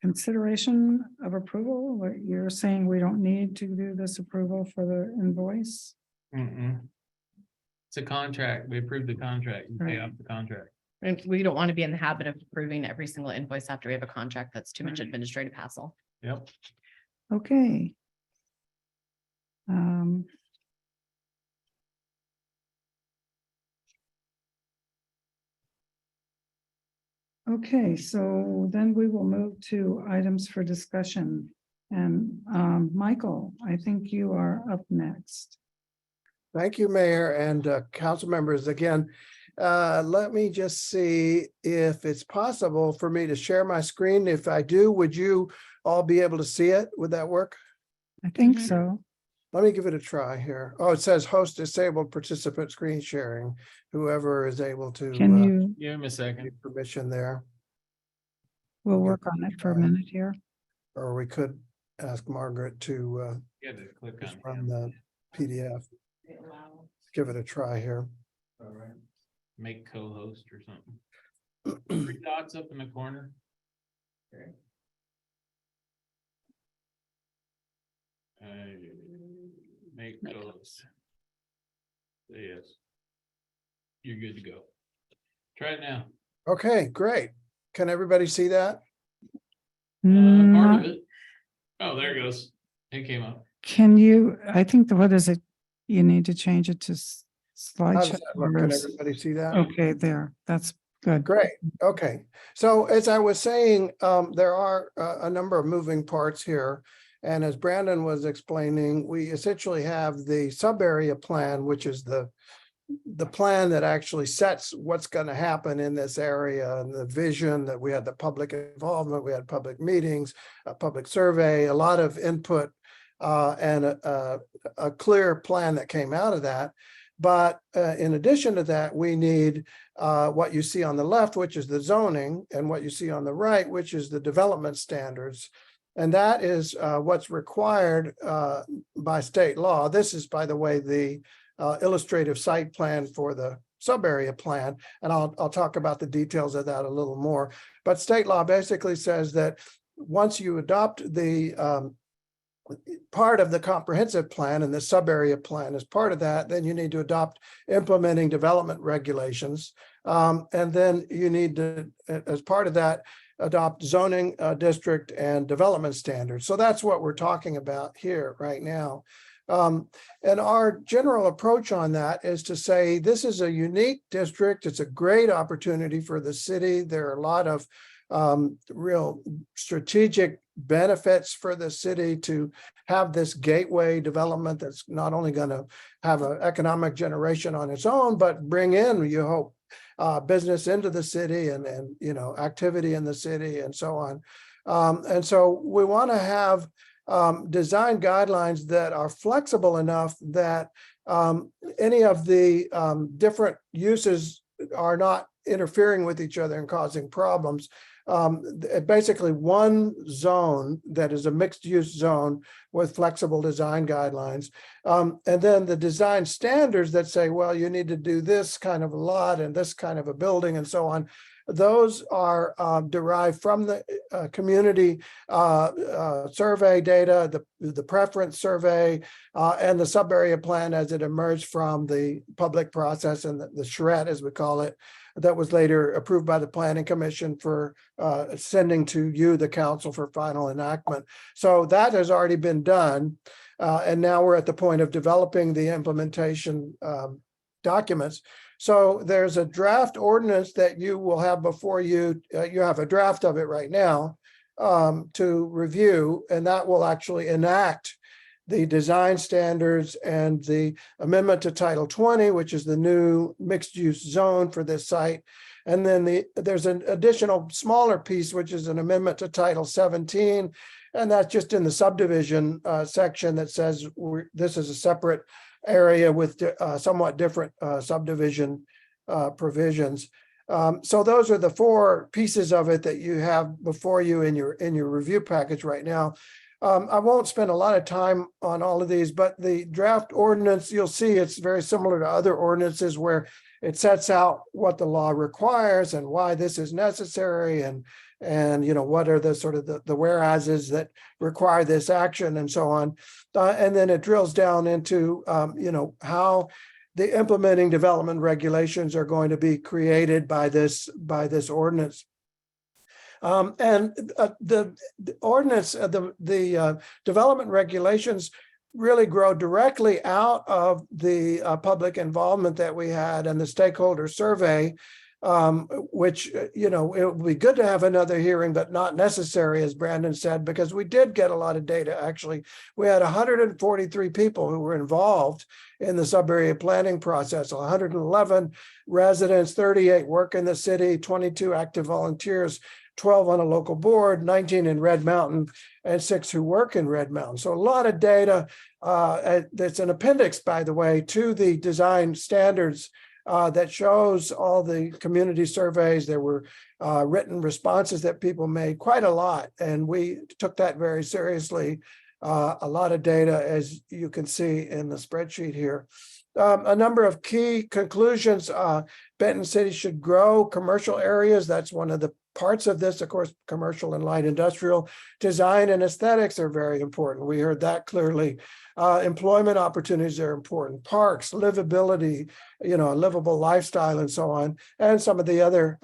consideration of approval. What you're saying we don't need to do this approval for the invoice? It's a contract. We approved the contract. You pay Right. off the contract. And we don't want to be in the habit of approving every single invoice after we have a contract. That's too much Right. administrative hassle. Yep. Okay. Okay, so then we will move to items for discussion. And Michael, I think you are up next. Thank you, Mayor and council members. Again, let me just see if it's possible for me to share my screen. If I do, would you all be able to see it? Would that work? I think Mhm. so. Let me give it a try here. Oh, it says host disabled participant screen sharing. Whoever is able to Can you, Give him a second. give permission there, we'll give work it on a it for a try. minute here. or we could ask Margaret to You had to click just on run him. the PDF. Give it a try here. All right. Make co-host or something. 3 dots up in the corner. Okay. Make co-host. Yes. You're good to go. Try it now. Okay, great. Can everybody see that? Part Not- of it. Oh, there it goes. It came up. Can you, I think, what is it? You need to change it to How does slideshow. that look? or Can s- everybody see that? Okay, there, that's good. Great, okay. So as I was saying, there are a number of moving parts here. And as Brandon was explaining, we essentially have the sub-area plan, which is the plan that actually sets what's going to happen in this area and the vision that we had, the public involvement, we had public meetings, a public survey, a lot of input, and a clear plan that came out of that. But in addition to that, we need what you see on the left, which is the zoning, and what you see on the right, which is the development standards. And that is what's required by state law. This is, by the way, the illustrative site plan for the sub-area plan. And I'll talk about the details of that a little more. But state law basically says that once you adopt the part of the comprehensive plan, and the sub-area plan is part of that, then you need to adopt implementing development regulations. And then you need to, as part of that, adopt zoning district and development standards. So that's what we're talking about here right now. And our general approach on that is to say, this is a unique district. It's a great opportunity for the city. There are a lot of real strategic benefits for the city to have this gateway development that's not only going to have an economic generation on its own, but bring in, you hope, business into the city and you know, activity in the city and so on. And so we want to have design guidelines that are flexible enough that any of the different uses are not interfering with each other and causing problems. Basically one zone that is a mixed use zone with flexible design guidelines. And then the design standards that say, well, you need to do this kind of a lot and this kind of a building and so on. Those are derived from the community survey data, the preference survey, and the sub-area plan as it emerged from the public process and the charrette, as we call it, that was later approved by the Planning Commission for sending to you, the council, for final enactment. So that has already been done. And now we're at the point of developing the implementation documents. So there's a draft ordinance that you will have before you. You have a draft of it right now to review, and that will actually enact the design standards and the amendment to Title 20, which is the new mixed-use zone for this site. And then there's an additional smaller piece, which is an amendment to Title 17, and that's just in the subdivision section that says this is a separate area with somewhat different subdivision provisions. So those are the 4 pieces of it that you have before you in your review package right now. I won't spend a lot of time on all of these, but the draft ordinance, you'll see it's very similar to other ordinances where it sets out what the law requires and why this is necessary and you know, what are the sort of the whereases that require this action and so on. And then it drills down into, you know, how the implementing development regulations are going to be created by this ordinance. And the ordinance, the development regulations really grow directly out of the public involvement that we had and the stakeholder survey which, you know, it would be good to have another hearing, but not necessary, as Brandon said, because we did get a lot of data. Actually, we had 143 people who were involved in the sub-area planning process, 111 residents, 38 work in the city, 22 active volunteers, 12 on a local board, 19 in Red Mountain, and 6 who work in Red Mountain. So a lot of data. That's an appendix, by the way, to the design standards that shows all the community surveys. There were written responses that people made, quite a lot, and we took that very seriously. A lot of data, as you can see in the spreadsheet here. A number of key conclusions. Benton City should grow commercial areas. That's one of the parts of this. Of course, commercial and light industrial design and aesthetics are very important. We heard that clearly. Employment opportunities are important. Parks, livability, you know, a livable lifestyle and so on, and some of the other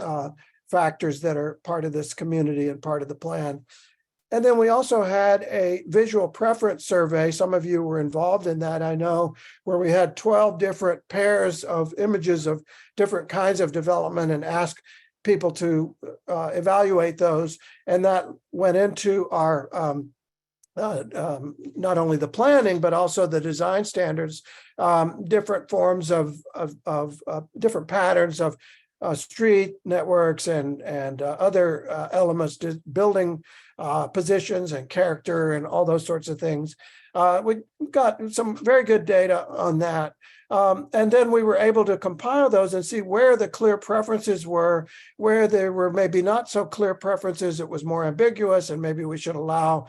factors that are part of this community and part of the plan. And then we also had a visual preference survey. Some of you were involved in that, I know, where we had 12 different pairs of images of different kinds of development and asked people to evaluate those. And that went into our not only the planning, but also the design standards, different forms of different patterns of street networks and other elements to building positions and character and all those sorts of things. We got some very good data on that. And then we were able to compile those and see where the clear preferences were, where there were maybe not so clear preferences, it was more ambiguous, and maybe we should allow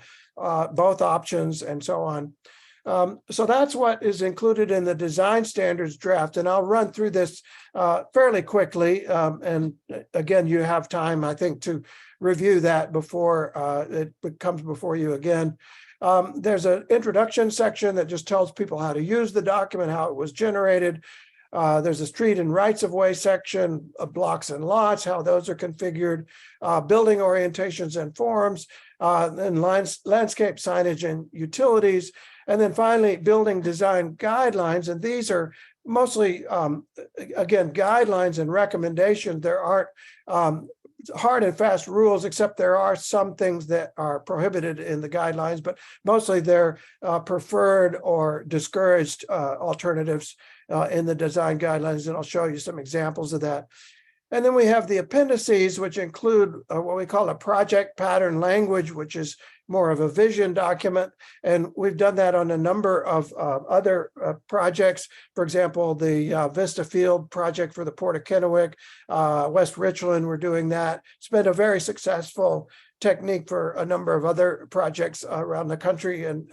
both options and so on. So that's what is included in the design standards draft. And I'll run through this fairly quickly. And again, you have time, I think, to review that before it comes before you again. There's an introduction section that just tells people how to use the document, how it was generated. There's a street and rights of way section, blocks and lots, how those are configured, building orientations and forms, then landscape signage and utilities. And then finally, building design guidelines. And these are mostly, again, guidelines and recommendations. There aren't hard and fast rules, except there are some things that are prohibited in the guidelines, but mostly they're preferred or discouraged alternatives in the design guidelines. And I'll show you some examples of that. And then we have the appendices, which include what we call a project pattern language, which is more of a vision document. And we've done that on a number of other projects. For example, the Vista Field project for the Port of Kennewick, West Richland, we're doing that. It's been a very successful technique for a number of other projects around the country and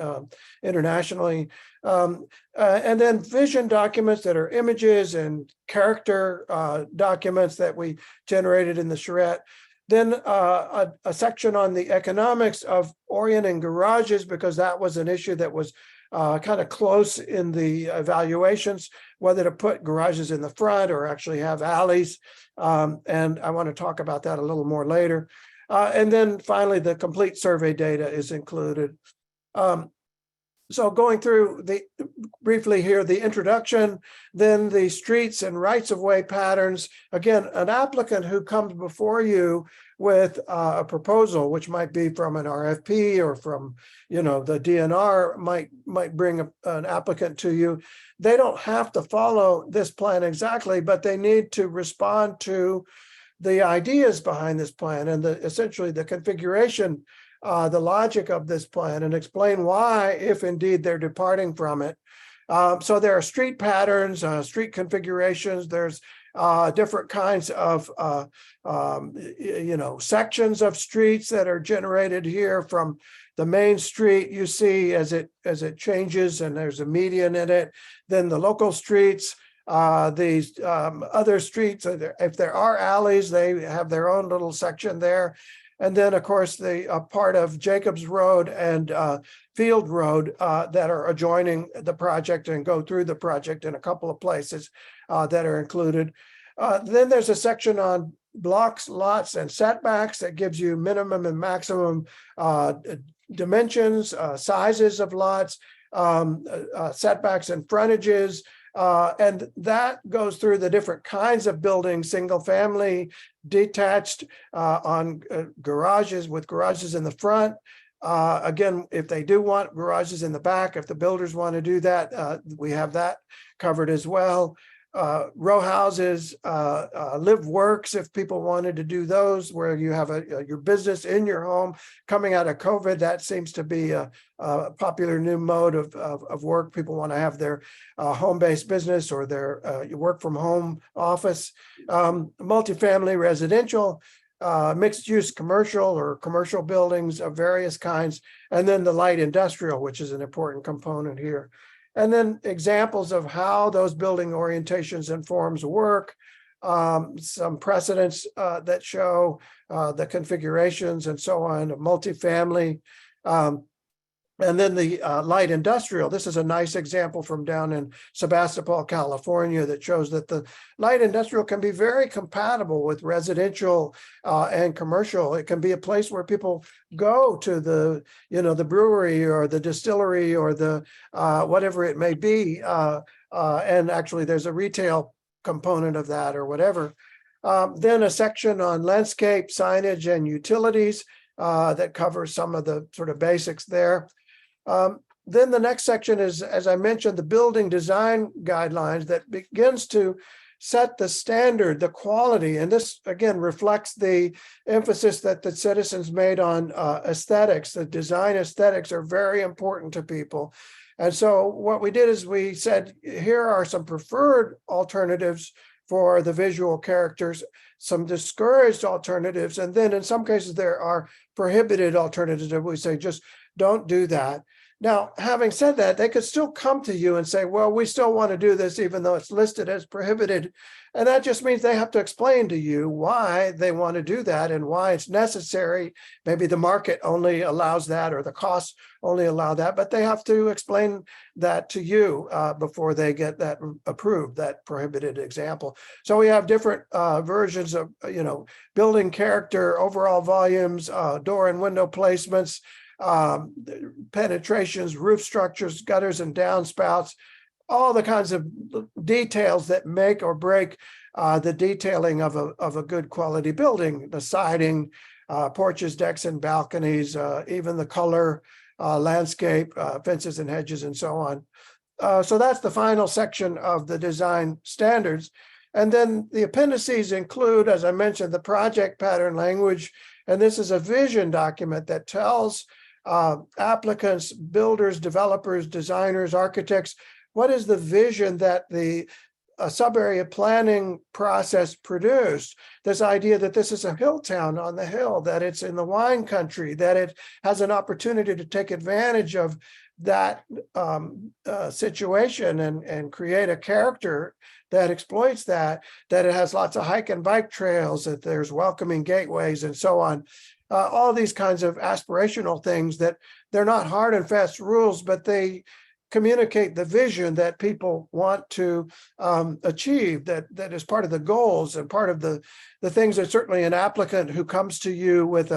internationally. And then vision documents that are images and character documents that we generated in the charrette. Then a section on the economics of orienting garages, because that was an issue that was kind of close in the evaluations, whether to put garages in the front or actually have alleys. And I want to talk about that a little more later. And then finally, the complete survey data is included. So going through briefly here, the introduction, then the streets and rights of way patterns. Again, an applicant who comes before you with a proposal, which might be from an RFP or from, you know, the DNR might bring an applicant to you. They don't have to follow this plan exactly, but they need to respond to the ideas behind this plan and essentially the configuration, the logic of this plan, and explain why, if indeed they're departing from it. So there are street patterns, street configurations. There's different kinds of, you know, sections of streets that are generated here from the main street. You see as it changes, and there's a median in it. Then the local streets. These other streets, if there are alleys, they have their own little section there. And then, of course, the part of Jacobs Road and Field Road that are adjoining the project and go through the project in a couple of places that are included. Then there's a section on blocks, lots, and setbacks that gives you minimum and maximum dimensions, sizes of lots, setbacks and frontages, And that goes through the different kinds of buildings, single family, detached, on garages with garages in the front. Again, if they do want garages in the back, if the builders want to do that, we have that covered as well. Row houses, live works, if people wanted to do those, where you have your business in your home. Coming out of COVID, that seems to be a popular new mode of work. People want to have their home-based business or their work from home office. Multifamily residential, mixed-use commercial or commercial buildings of various kinds, and then the light industrial, which is an important component here. And then examples of how those building orientations and forms work, some precedents that show the configurations and so on, multifamily. And then the light industrial. This is a nice example from down in Sebastopol, California, that shows that the light industrial can be very compatible with residential and commercial. It can be a place where people go to the, the brewery or the distillery or the whatever it may be. And actually, there's a retail component of that or whatever. Then a section on landscape, signage, and utilities that covers some of the sort of basics there. Then the next section is, as I mentioned, the building design guidelines that begins to set the standard, the quality. And this, again, reflects the emphasis that the citizens made on aesthetics. The design aesthetics are very important to people. And so what we did is we said, here are some preferred alternatives for the visual characters, some discouraged alternatives, and then in some cases there are prohibited alternatives that we say, just don't do that. Now, having said that, they could still come to you and say, well, we still want to do this, even though it's listed as prohibited. And that just means they have to explain to you why they want to do that and why it's necessary. Maybe the market only allows that or the costs only allow that, but they have to explain that to you before they get that approved, that prohibited example. So we have different versions of, building character, overall volumes, door and window placements, penetrations, roof structures, gutters and downspouts, all the kinds of details that make or break the detailing of a good quality building, the siding, porches, decks and balconies, even the color, landscape, fences and hedges and so on. So that's the final section of the design standards. And then the appendices include, as I mentioned, the project pattern language. And this is a vision document that tells applicants, builders, developers, designers, architects, what is the vision that the sub-area planning process produced? This idea that this is a hill town on the hill, that it's in the wine country, that it has an opportunity to take advantage of that situation and create a character that exploits that it has lots of hike and bike trails, that there's welcoming gateways and so on. All these kinds of aspirational things that they're not hard and fast rules, but they communicate the vision that people want to achieve, that is part of the goals and part of the things that certainly an applicant who comes to you with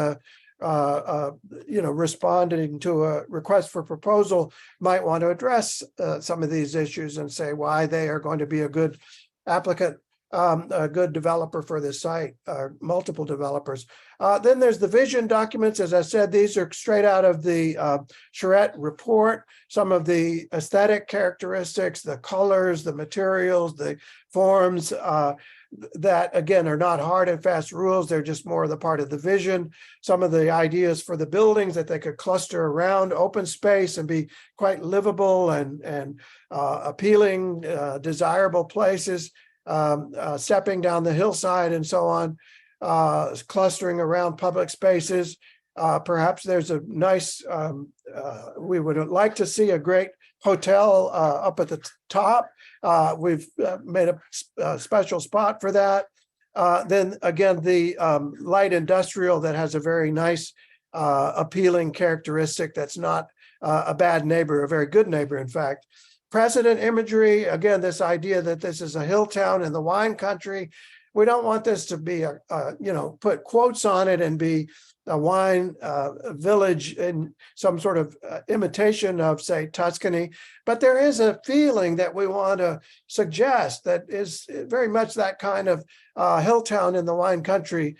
responding to a request for proposal might want to address some of these issues and say why they are going to be a good applicant, a good developer for this site, multiple developers. Then there's the vision documents. As I said, these are straight out of the Charette report. Some of the aesthetic characteristics, the colors, the materials, the forms, that again are not hard and fast rules. They're just more of the part of the vision. Some of the ideas for the buildings that they could cluster around open space and be quite livable and appealing, desirable places. Stepping down the hillside and so on, clustering around public spaces. Perhaps there's a nice, we would like to see a great hotel up at the top. We've made a special spot for that. Then again, the light industrial that has a very nice, appealing characteristic that's not a bad neighbor, a very good neighbor, in fact. Precedent imagery, again, this idea that this is a hill town in the wine country, We don't want this to be put quotes on it and be a wine village in some sort of imitation of, say, Tuscany. But there is a feeling that we want to suggest that is very much that kind of hill town in the wine country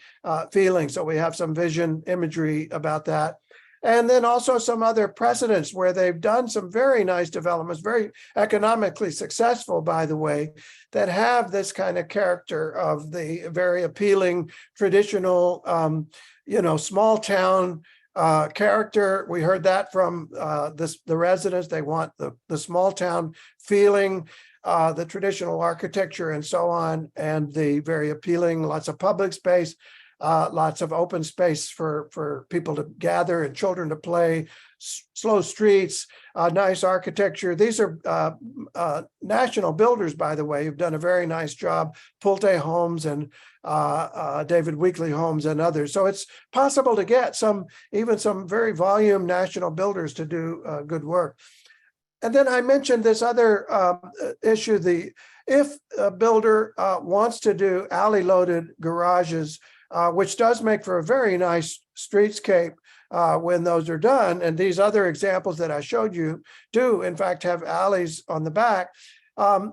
feeling. So we have some vision imagery about that. And then also some other precedents where they've done some very nice developments, very economically successful, by the way, that have this kind of character of the very appealing, traditional, small town character. We heard that from the residents. They want the small town feeling, the traditional architecture and so on, and the very appealing, lots of public space. Lots of open space for people to gather and children to play, slow streets, nice architecture. These are national builders, by the way, who've done a very nice job, Pulte Homes and David Weekley Homes and others. So it's possible to get even some very volume national builders to do good work. And then I mentioned this other issue, if a builder wants to do alley-loaded garages, which does make for a very nice streetscape when those are done. And these other examples that I showed you do, in fact, have alleys on the back. A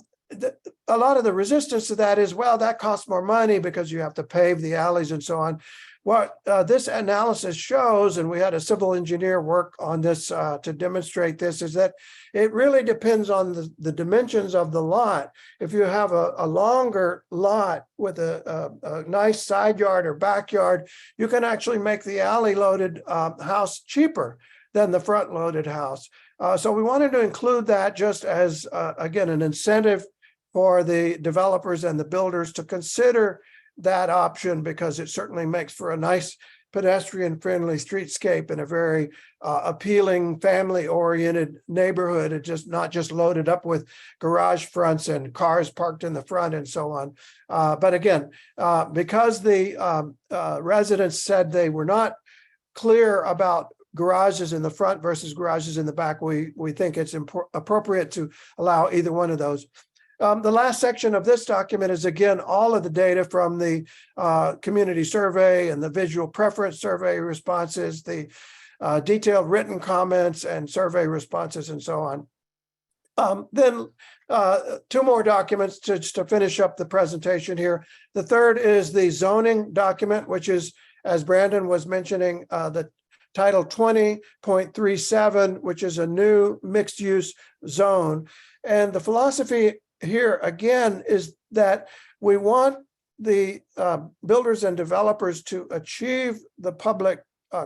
lot of the resistance to that is, well, that costs more money because you have to pave the alleys and so on. What this analysis shows, and we had a civil engineer work on this to demonstrate this, is that it really depends on the dimensions of the lot. If you have a longer lot with a nice side yard or backyard, you can actually make the alley loaded house cheaper than the front loaded house. So we wanted to include that just as, again, an incentive for the developers and the builders to consider that option, because it certainly makes for a nice pedestrian friendly streetscape in a very appealing family oriented neighborhood. It's just not just loaded up with garage fronts and cars parked in the front and so on. But again, because the residents said they were not clear about garages in the front versus garages in the back, we think it's appropriate to allow either one of those. The last section of this document is, again, all of the data from the community survey and the visual preference survey responses, the detailed written comments and survey responses and so on. Then two more documents to finish up the presentation here. The third is the zoning document, which is, as Brandon was mentioning, the Title 20.37, which is a new mixed use zone. And the philosophy here again is that we want the builders and developers to achieve the public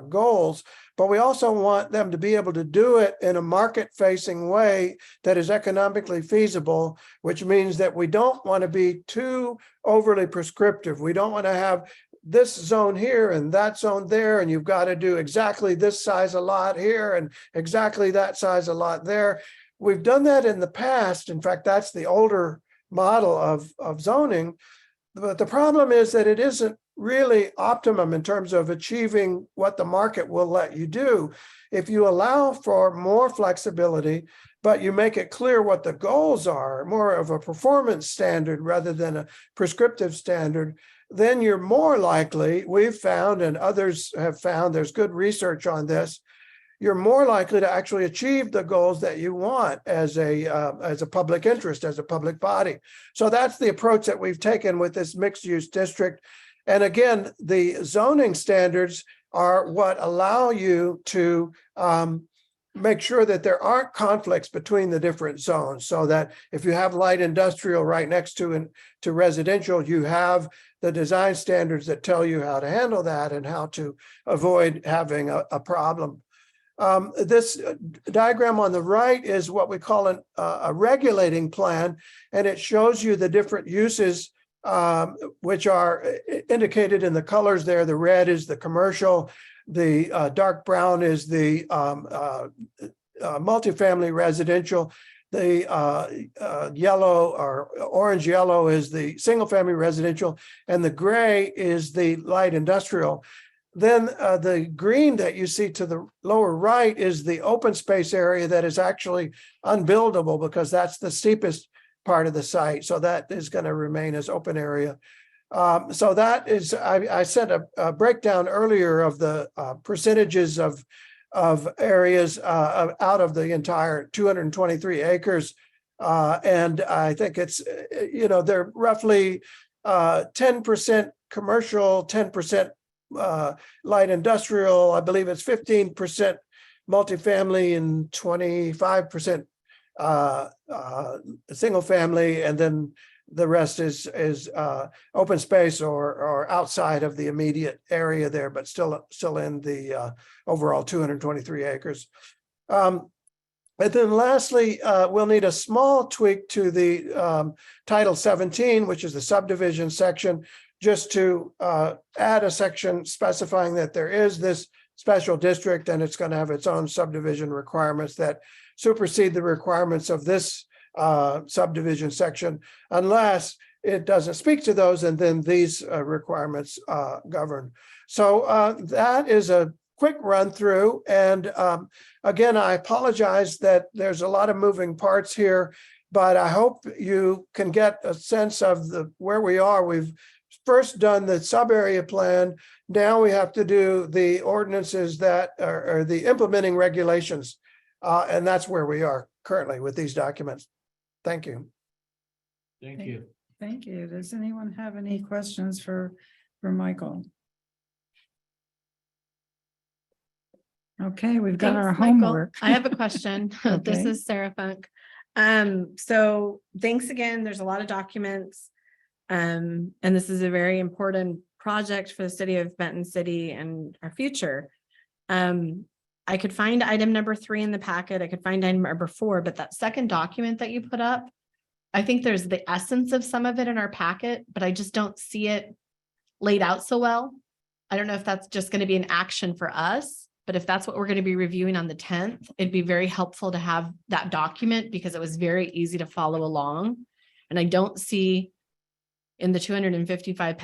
goals, but we also want them to be able to do it in a market-facing way that is economically feasible, which means that we don't want to be too overly prescriptive. We don't want to have this zone here and that zone there, and you've got to do exactly this size a lot here and exactly that size a lot there. We've done that in the past. In fact, that's the older model of zoning. But the problem is that it isn't really optimum in terms of achieving what the market will let you do. If you allow for more flexibility, but you make it clear what the goals are, more of a performance standard rather than a prescriptive standard, then you're more likely, we've found and others have found, there's good research on this, you're more likely to actually achieve the goals that you want as a public interest, as a public body. So that's the approach that we've taken with this mixed use district. And again, the zoning standards are what allow you to make sure that there aren't conflicts between the different zones, so that if you have light industrial right next to residential, you have the design standards that tell you how to handle that and how to avoid having a problem. This diagram on the right is what we call a regulating plan, and it shows you the different uses which are indicated in the colors there. The red is the commercial, the dark brown is the multifamily residential, the yellow or orange yellow is the single family residential, and the gray is the light industrial. Then the green that you see to the lower right is the open space area that is actually unbuildable because that's the steepest part of the site. So that is going to remain as open area. So that is, I sent a breakdown earlier of the percentages of areas out of the entire 223 acres. And I think it's, they're roughly 10% commercial, 10% light industrial. I believe it's 15% multifamily and 25% single family, and then the rest is open space or outside of the immediate area there, but still in the overall 223 acres. And then lastly, we'll need a small tweak to the Title 17, which is the subdivision section, just to add a section specifying that there is this special district and it's going to have its own subdivision requirements that supersede the requirements of this subdivision section, unless it doesn't speak to those, and then these requirements govern. So that is a quick run through. And again, I apologize that there's a lot of moving parts here, but I hope you can get a sense of where we are. We've first done the sub area plan. Now we have to do the ordinances that are the implementing regulations. And that's where we are currently with these documents. Thank you. Thank you. Thank you. Does anyone have any questions for Michael? Okay, we've got Thanks, our Michael. homework. I have a question. This Okay. is Sarah Funk. So thanks again. There's a lot of documents. And this is a very important project for the city of Benton City and our future. I could find item number 3 in the packet. I could find item number 4, but that second document that you put up, I think there's the essence of some of it in our packet, but I just don't see it laid out so well. I don't know if that's just going to be an action for us, but if that's what we're going to be reviewing on the 10th, it'd be very helpful to have that document because it was very easy to follow along. And I don't see in the 255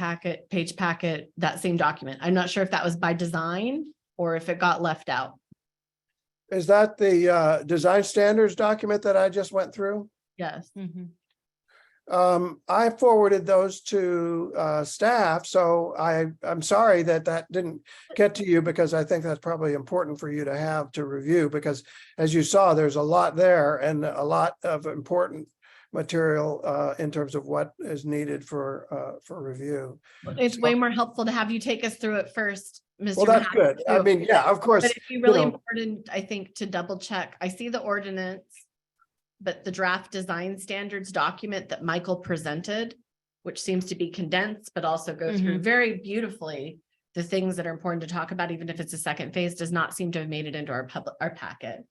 page packet that same document. I'm not sure if that was by design or if it got left out. Is that the design standards document that I just went through? Yes. I forwarded those to staff, so I'm sorry that didn't get to you, because I think that's probably important for you to have to review, because as you saw, there's a lot there and a lot of important material in terms of what is needed for review. It's way more helpful to have you take us through it first, Mr. Well, that's Mahaffey, good. I too. mean, yeah, of course. But it'd be really important, I think, to double check. I see the ordinance, but the draft design standards document that Michael presented, which seems to be condensed, but also go through very beautifully the things that are important to talk about, even if it's a second phase, does not seem to have made it into our packet.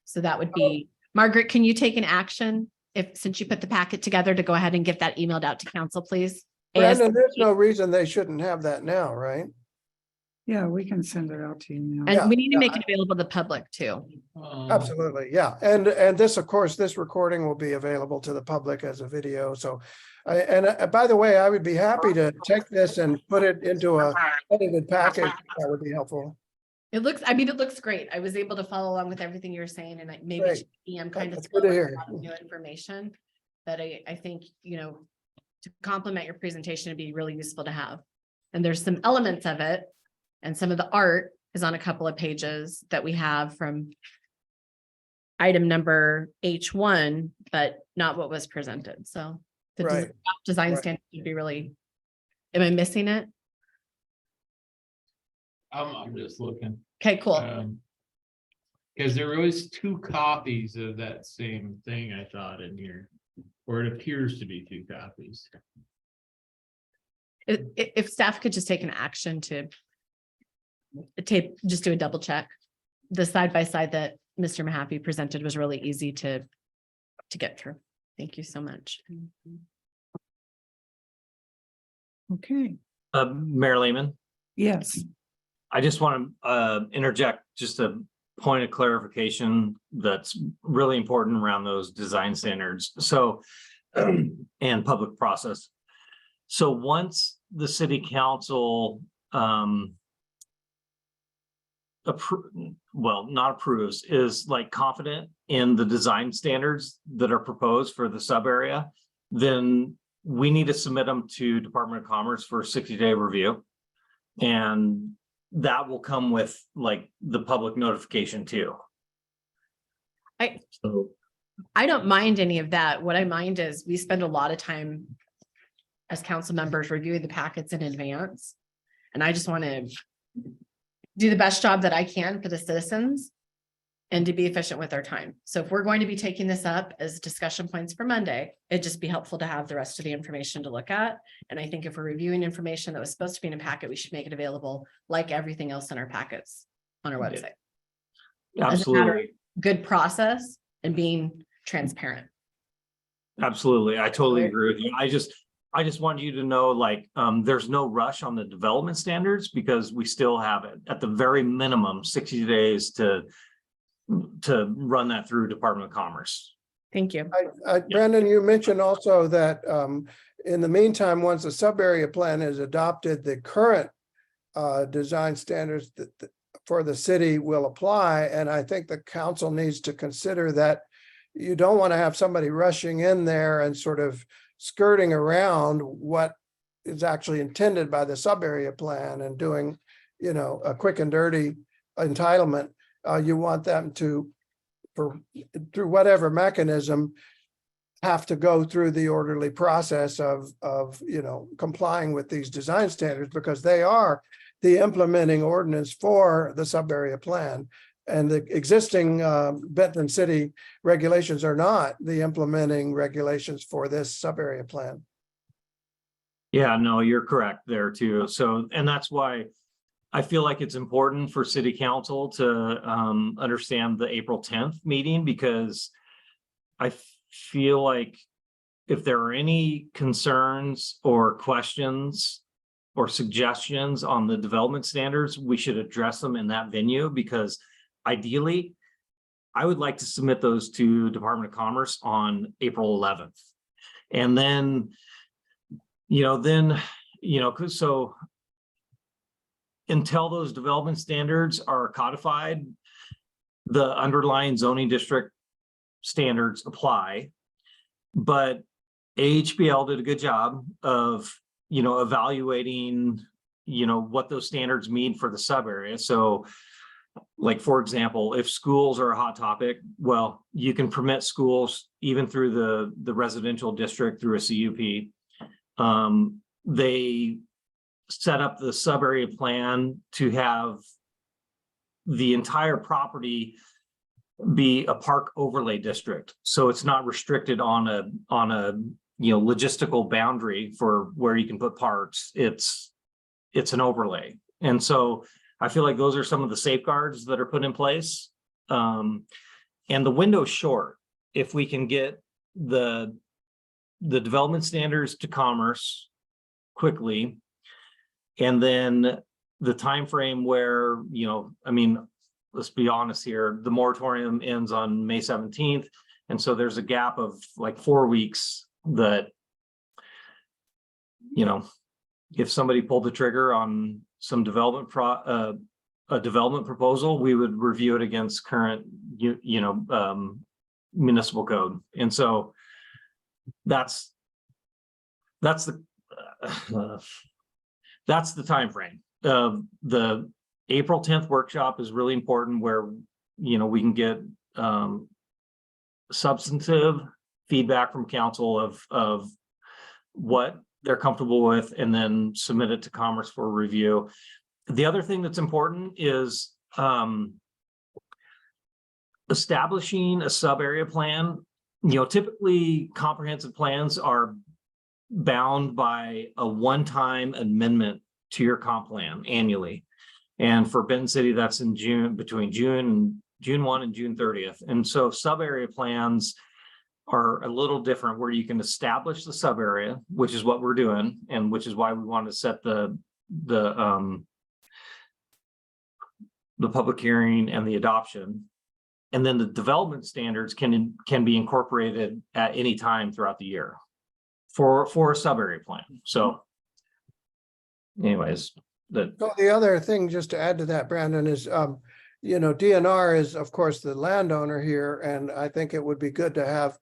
So that would be, Margaret, can you take an action since you put the packet together, to go ahead and get that emailed out to council, please? Brandon, there's no reason they shouldn't have that now, right? Yeah, we can send it out to you now. And we need to make it available to the public too. Absolutely, yeah. And this, of course, this recording will be available to the public as a video. So, by the way, I would be happy to take this and put it into a edited package. That would be helpful. It looks great. I was able to follow along with everything you're saying, and maybe I'm kind of That's good to hear. new information. But I think, to complement your presentation, it'd be really useful to have. And there's some elements of it, and some of the art is on a couple of pages that we have from item number H1, but not what was presented. So the design standard would be really, am I missing it? I'm just looking. Okay, cool. Because there was 2 copies of that same thing, I thought, in here, or it appears to be 2 copies. If staff could just take an action to just do a double check. The side-by-side that Mr. Mahaffey presented was really easy to get through. Thank you so much. Okay, Mayor Lehman, yes. I just want to interject just a point of clarification that's really important around those design standards. So, and public process. So once the city council not approves, is like confident in the design standards that are proposed for the sub area, then we need to submit them to Department of Commerce for a 60-day review. And that will come with like the public notification too. So I don't mind any of that. What I mind is we spend a lot of time as council members reviewing the packets in advance. And I just want to do the best job that I can for the citizens and to be efficient with our time. So if we're going to be taking this up as discussion points for Monday, it'd just be helpful to have the rest of the information to look at. And I think if we're reviewing information that was supposed to be in a packet, we should make it available like everything else in our packets on our website. As a matter of absolutely. good process and being transparent. Absolutely. I totally agree with you. I just want you to know, like, there's no rush on the development standards because we still have it at the very minimum 60 days to run that through Department of Commerce. Thank you. Brandon, you mentioned also that in the meantime, once the sub-area plan is adopted, the current design standards that for the city will apply. And I think the council needs to consider that you don't want to have somebody rushing in there and sort of skirting around what is actually intended by the sub-area plan and doing, you know, a quick and dirty entitlement. You want them to, through whatever mechanism, have to go through the orderly process of, you know, complying with these design standards because they are the implementing ordinance for the sub-area plan. And the existing Benton City regulations are not the implementing regulations for this sub-area plan. Yeah, no, you're correct there too. So, and that's why I feel like it's important for city council to understand the April 10th meeting, because I feel like if there are any concerns or questions or suggestions on the development standards, we should address them in that venue, because ideally, I would like to submit those to Department of Commerce on April 11th. And then, so until those development standards are codified, the underlying zoning district standards apply. But AHBL did a good job of, evaluating, what those standards mean for the sub area. So like, for example, if schools are a hot topic, well, you can permit schools even through the residential district through a CUP. They set up the sub area plan to have the entire property be a park overlay district. So it's not restricted on a logistical boundary for where you can put parks. It's an overlay. And so I feel like those are some of the safeguards that are put in place. And the window's short. If we can get the development standards to Commerce quickly, and then the time frame where, let's be honest here, the moratorium ends on May 17th. And so there's a gap of like 4 weeks that, if somebody pulled the trigger on some development a development proposal, we would review it against current, municipal code. And so that's the time frame. The April 10th workshop is really important, where we can get substantive feedback from council of what they're comfortable with, and then submit it to Commerce for review. The other thing that's important is establishing a sub-area plan. Typically comprehensive plans are bound by a one-time amendment to your comp plan annually. And for Benton City, that's in June, between June 1 and June 30th. And so sub-area plans are a little different, where you can establish the sub-area, which is what we're doing, and which is why we want to set the public hearing and the adoption. And then the development standards can be incorporated at any time throughout the year for a sub-area plan. So anyways, So the other thing, just to add to that, Brandon, is, DNR is, of course, the landowner here, and I think it would be good to have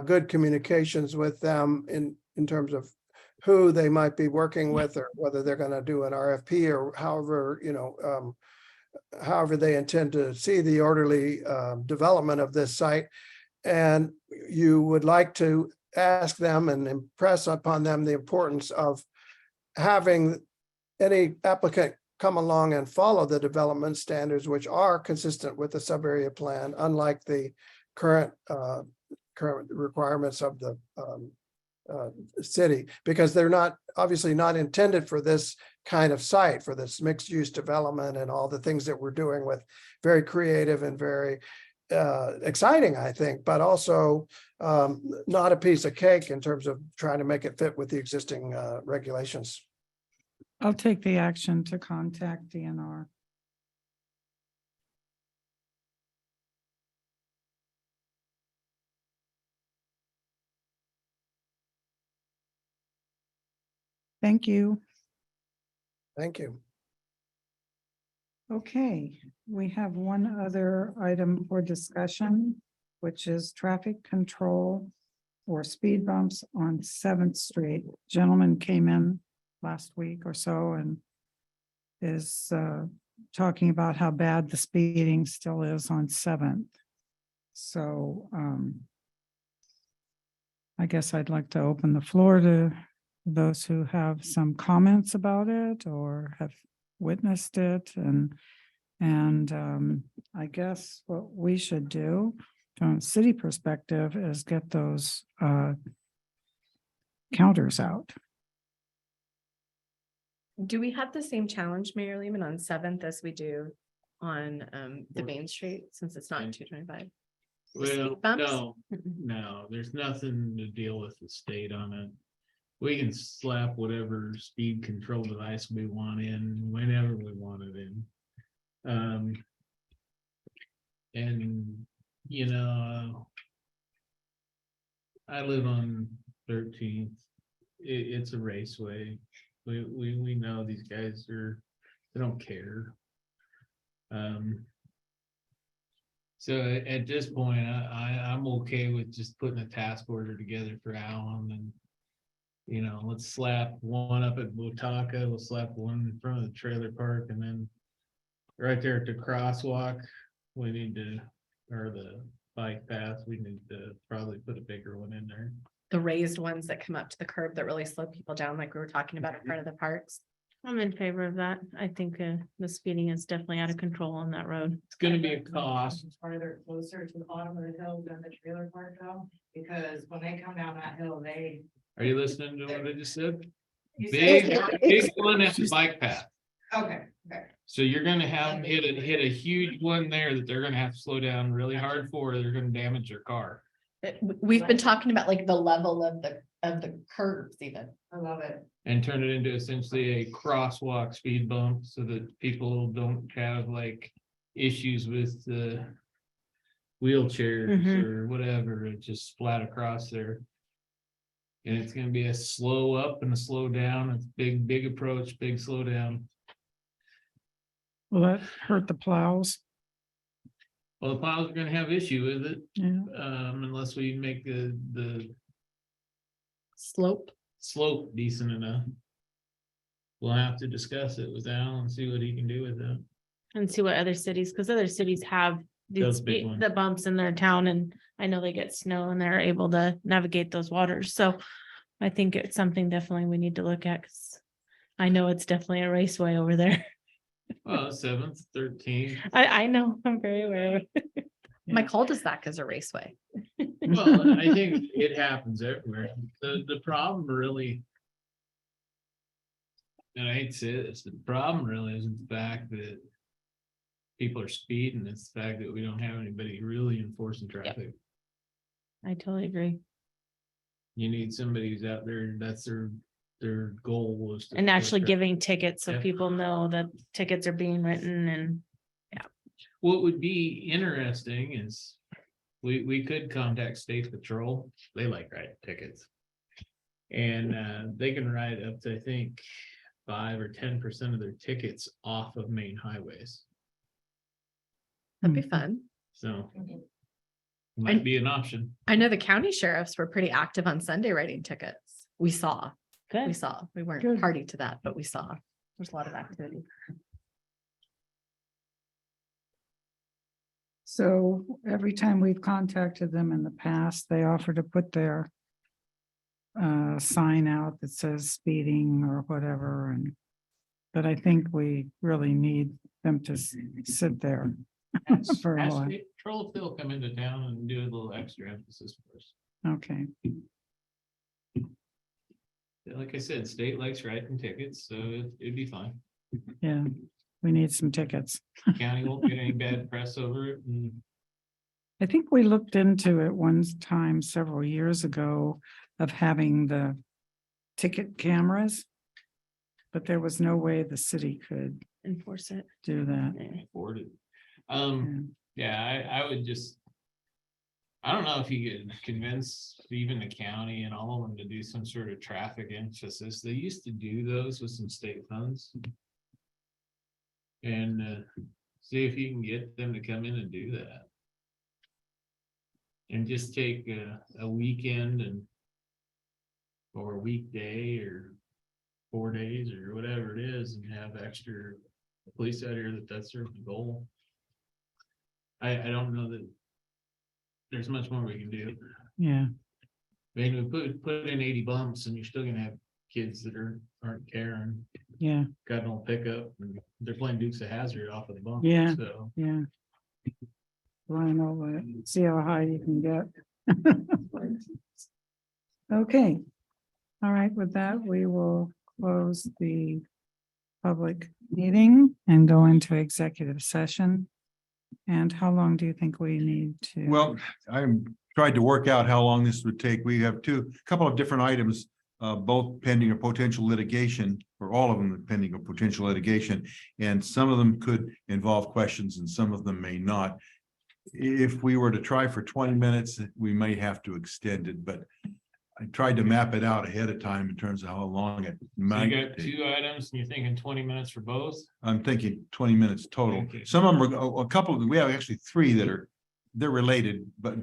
good communications with them in in terms of who they might be working with, or whether they're gonna do an RFP, or however, however they intend to see the orderly development of this site. And you would like to ask them and impress upon them the importance of having any applicant come along and follow the development standards, which are consistent with the sub-area plan, unlike the current requirements of the city, because they're not, obviously not intended for this kind of site, for this mixed use development and all the things that we're doing with. Very creative and very exciting, I think, but also not a piece of cake in terms of trying to make it fit with the existing regulations. I'll take the action to contact DNR. Thank you. Thank you. Okay, we have one other item for discussion, which is traffic control or speed bumps on 7th Street. Gentleman came in last week or so and is talking about how bad the speeding still is on 7th. So I guess I'd like to open the floor to those who have some comments about it or have witnessed it, and I guess what we should do from a city perspective is get those counters out. Do we have the same challenge, Mayor Lehman, on 7th as we do on the Main Street, since it's not 225? Well, no, there's nothing to deal with the state on it. We can slap whatever speed control device we want in whenever we want it in. And I live on 13th. It's a raceway. We know these guys they don't care. So at this point, I'm okay with just putting a task order together for Allen, and let's slap one up at Botaka, we'll slap one in front of the trailer park, and then right there at the crosswalk, we need to, or the bike path, we need to probably put a bigger one in there. The raised ones that come up to the curb that really slow people down, like we were talking about in front of the parks. I'm in favor of that. I think the speeding is definitely out of control on that road. It's gonna be a cost. Farther closer to the bottom of the hill than the trailer park though, because when they come down that hill, Are you listening to what I just said? You Big said- one at the bike path. Okay. So you're gonna have them hit a huge one there that they're gonna have to slow down really hard for, or they're gonna damage their car. We've been talking about like the level of the curves even. I love it. And turn it into essentially a crosswalk speed bump so that people don't have like issues with the wheelchairs or whatever. It's just flat across there. And it's gonna be a slow up and a slow down. It's big approach, big slow down. Will that hurt the plows? Well, the plows are gonna have issue with it, Yeah. unless we make the Slope. slope decent enough. We'll have to discuss it with Al and see what he can do with that. And see what other cities, because other cities have Those these big ones. the bumps in their town, and I know they get snow and they're able to navigate those waters. So I think it's something definitely we need to look at, because I know it's definitely a raceway over there. Well, 7th, 13th. I know, I'm very aware of it. My cul-de-sac is a raceway. Well, I think it happens everywhere. The problem really. And I hate to say this, but the problem really isn't the fact that people are speeding, it's the fact that we don't have anybody really enforcing traffic. I totally agree. You need somebody who's out there, that's their goal was. And actually giving tickets so Yeah. people know that tickets are being written, and What would be interesting is we could contact State Patrol. They like writing tickets. And they can write up to, I think, 5 or 10% of their tickets off of main highways. That'd be fun. So might be an option. I know the county sheriffs were pretty active on Sunday writing tickets. we saw, we Good. saw, we weren't Good. party to that, but we saw. There's a lot of activity. So every time we've contacted them in the past, they offer to put their sign out that says speeding or whatever, and but I think we really need them to sit there for a while. Troll Phil come into town and do a little extra emphasis for us. Okay, Like I said, state likes writing tickets, so it'd be fine. yeah, we need some tickets. County won't get any bad press over it, and I think we looked into it one time several years ago of having the ticket cameras. But there was no way the city could Enforce it. do that. afford it. Yeah. Yeah, I would just. I don't know if you could convince even the county and all of them to do some sort of traffic emphasis. They used to do those with some state funds. And see if you can get them to come in and do that. And just take a weekend and. Or a weekday or 4 days or whatever it is and have extra police out here that's their goal. I don't know that. There's much more we can do. Yeah, I mean, we put in 80 bumps and you're still gonna have kids that aren't caring, yeah, got no pickup, and they're playing Dukes of Hazzard off of the bump. Yeah. So, yeah. Wanna know what, see how high you can get. Okay. All right, with that, we will close the public meeting and go into executive session. And how long do you think we need to? Well, I'm tried to work out how long this would take. We have a couple of different items, both pending or potential litigation, or all of them pending or potential litigation. And some of them could involve questions and some of them may not. If we were to try for 20 minutes, we may have to extend it, but I tried to map it out ahead of time in terms of how long it so might you got take. 2 items and you're thinking 20 minutes for both? I'm thinking 20 minutes total. Okay. Some of them are, a couple of, we have actually 3 that they're related, but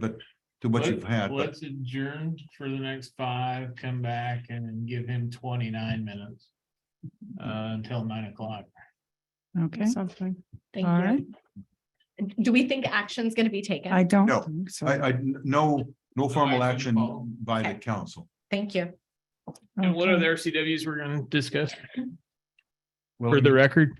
to what you've had. But Let's adjourn for the next 5, come back and then give him 29 minutes. Until 9 o'clock. Okay, Sounds fine. Thank all you. right. Do we think action's gonna be taken? I don't No, think so. no formal action action followed. by the Okay. council. Thank you. And what are Okay. the RCWs we're gonna discuss Well, for the record?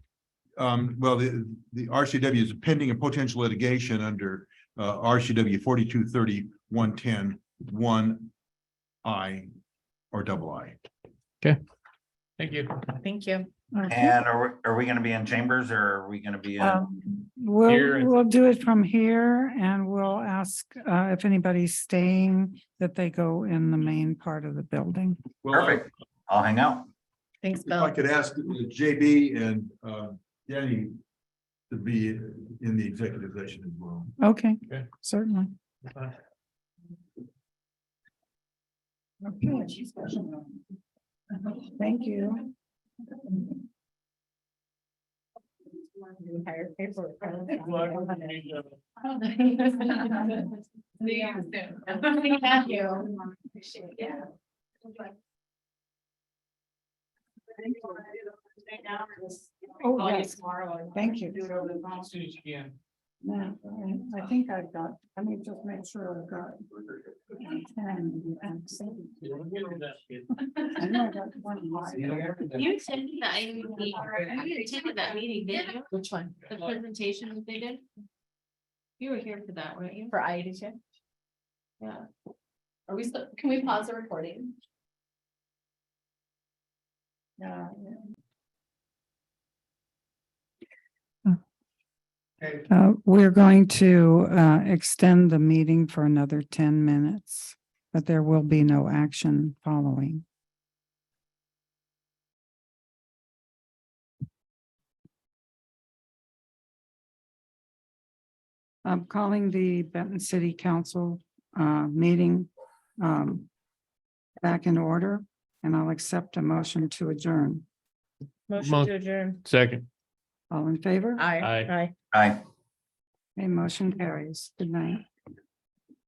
well, the RCW is pending a potential litigation under RCW 4230-110 1I or double I. Thank you. Thank you. Okay. And are we gonna be in chambers or are we gonna be in? Here, I We'll do it from here and we'll ask if anybody's staying, that they go in the main part of the building. Perfect. I'll hang out. Thanks, If I Bill. could ask JB and Danny to be in the executive session as well. Okay, Okay. certainly. Uh, Okay. Thank you. Oh, yes. Thank you. As soon as you can. Yeah, I think I've got, let me just make sure I've got. 10 and 7. I know I got 1 more. You attended that, you attended that meeting, didn't you? Which one? The presentation that they did? You were here for that, weren't you? For IEDC? Yeah. Are we still, can we pause the recording? Yeah. We're going to extend the meeting for another 10 minutes, but there will be no action following. I'm calling the Benton City Council meeting back in order, and I'll accept a motion to adjourn. Motion to adjourn. Second. All in favor? Aye. Aye. Aye. Aye. A motion carries. Good night.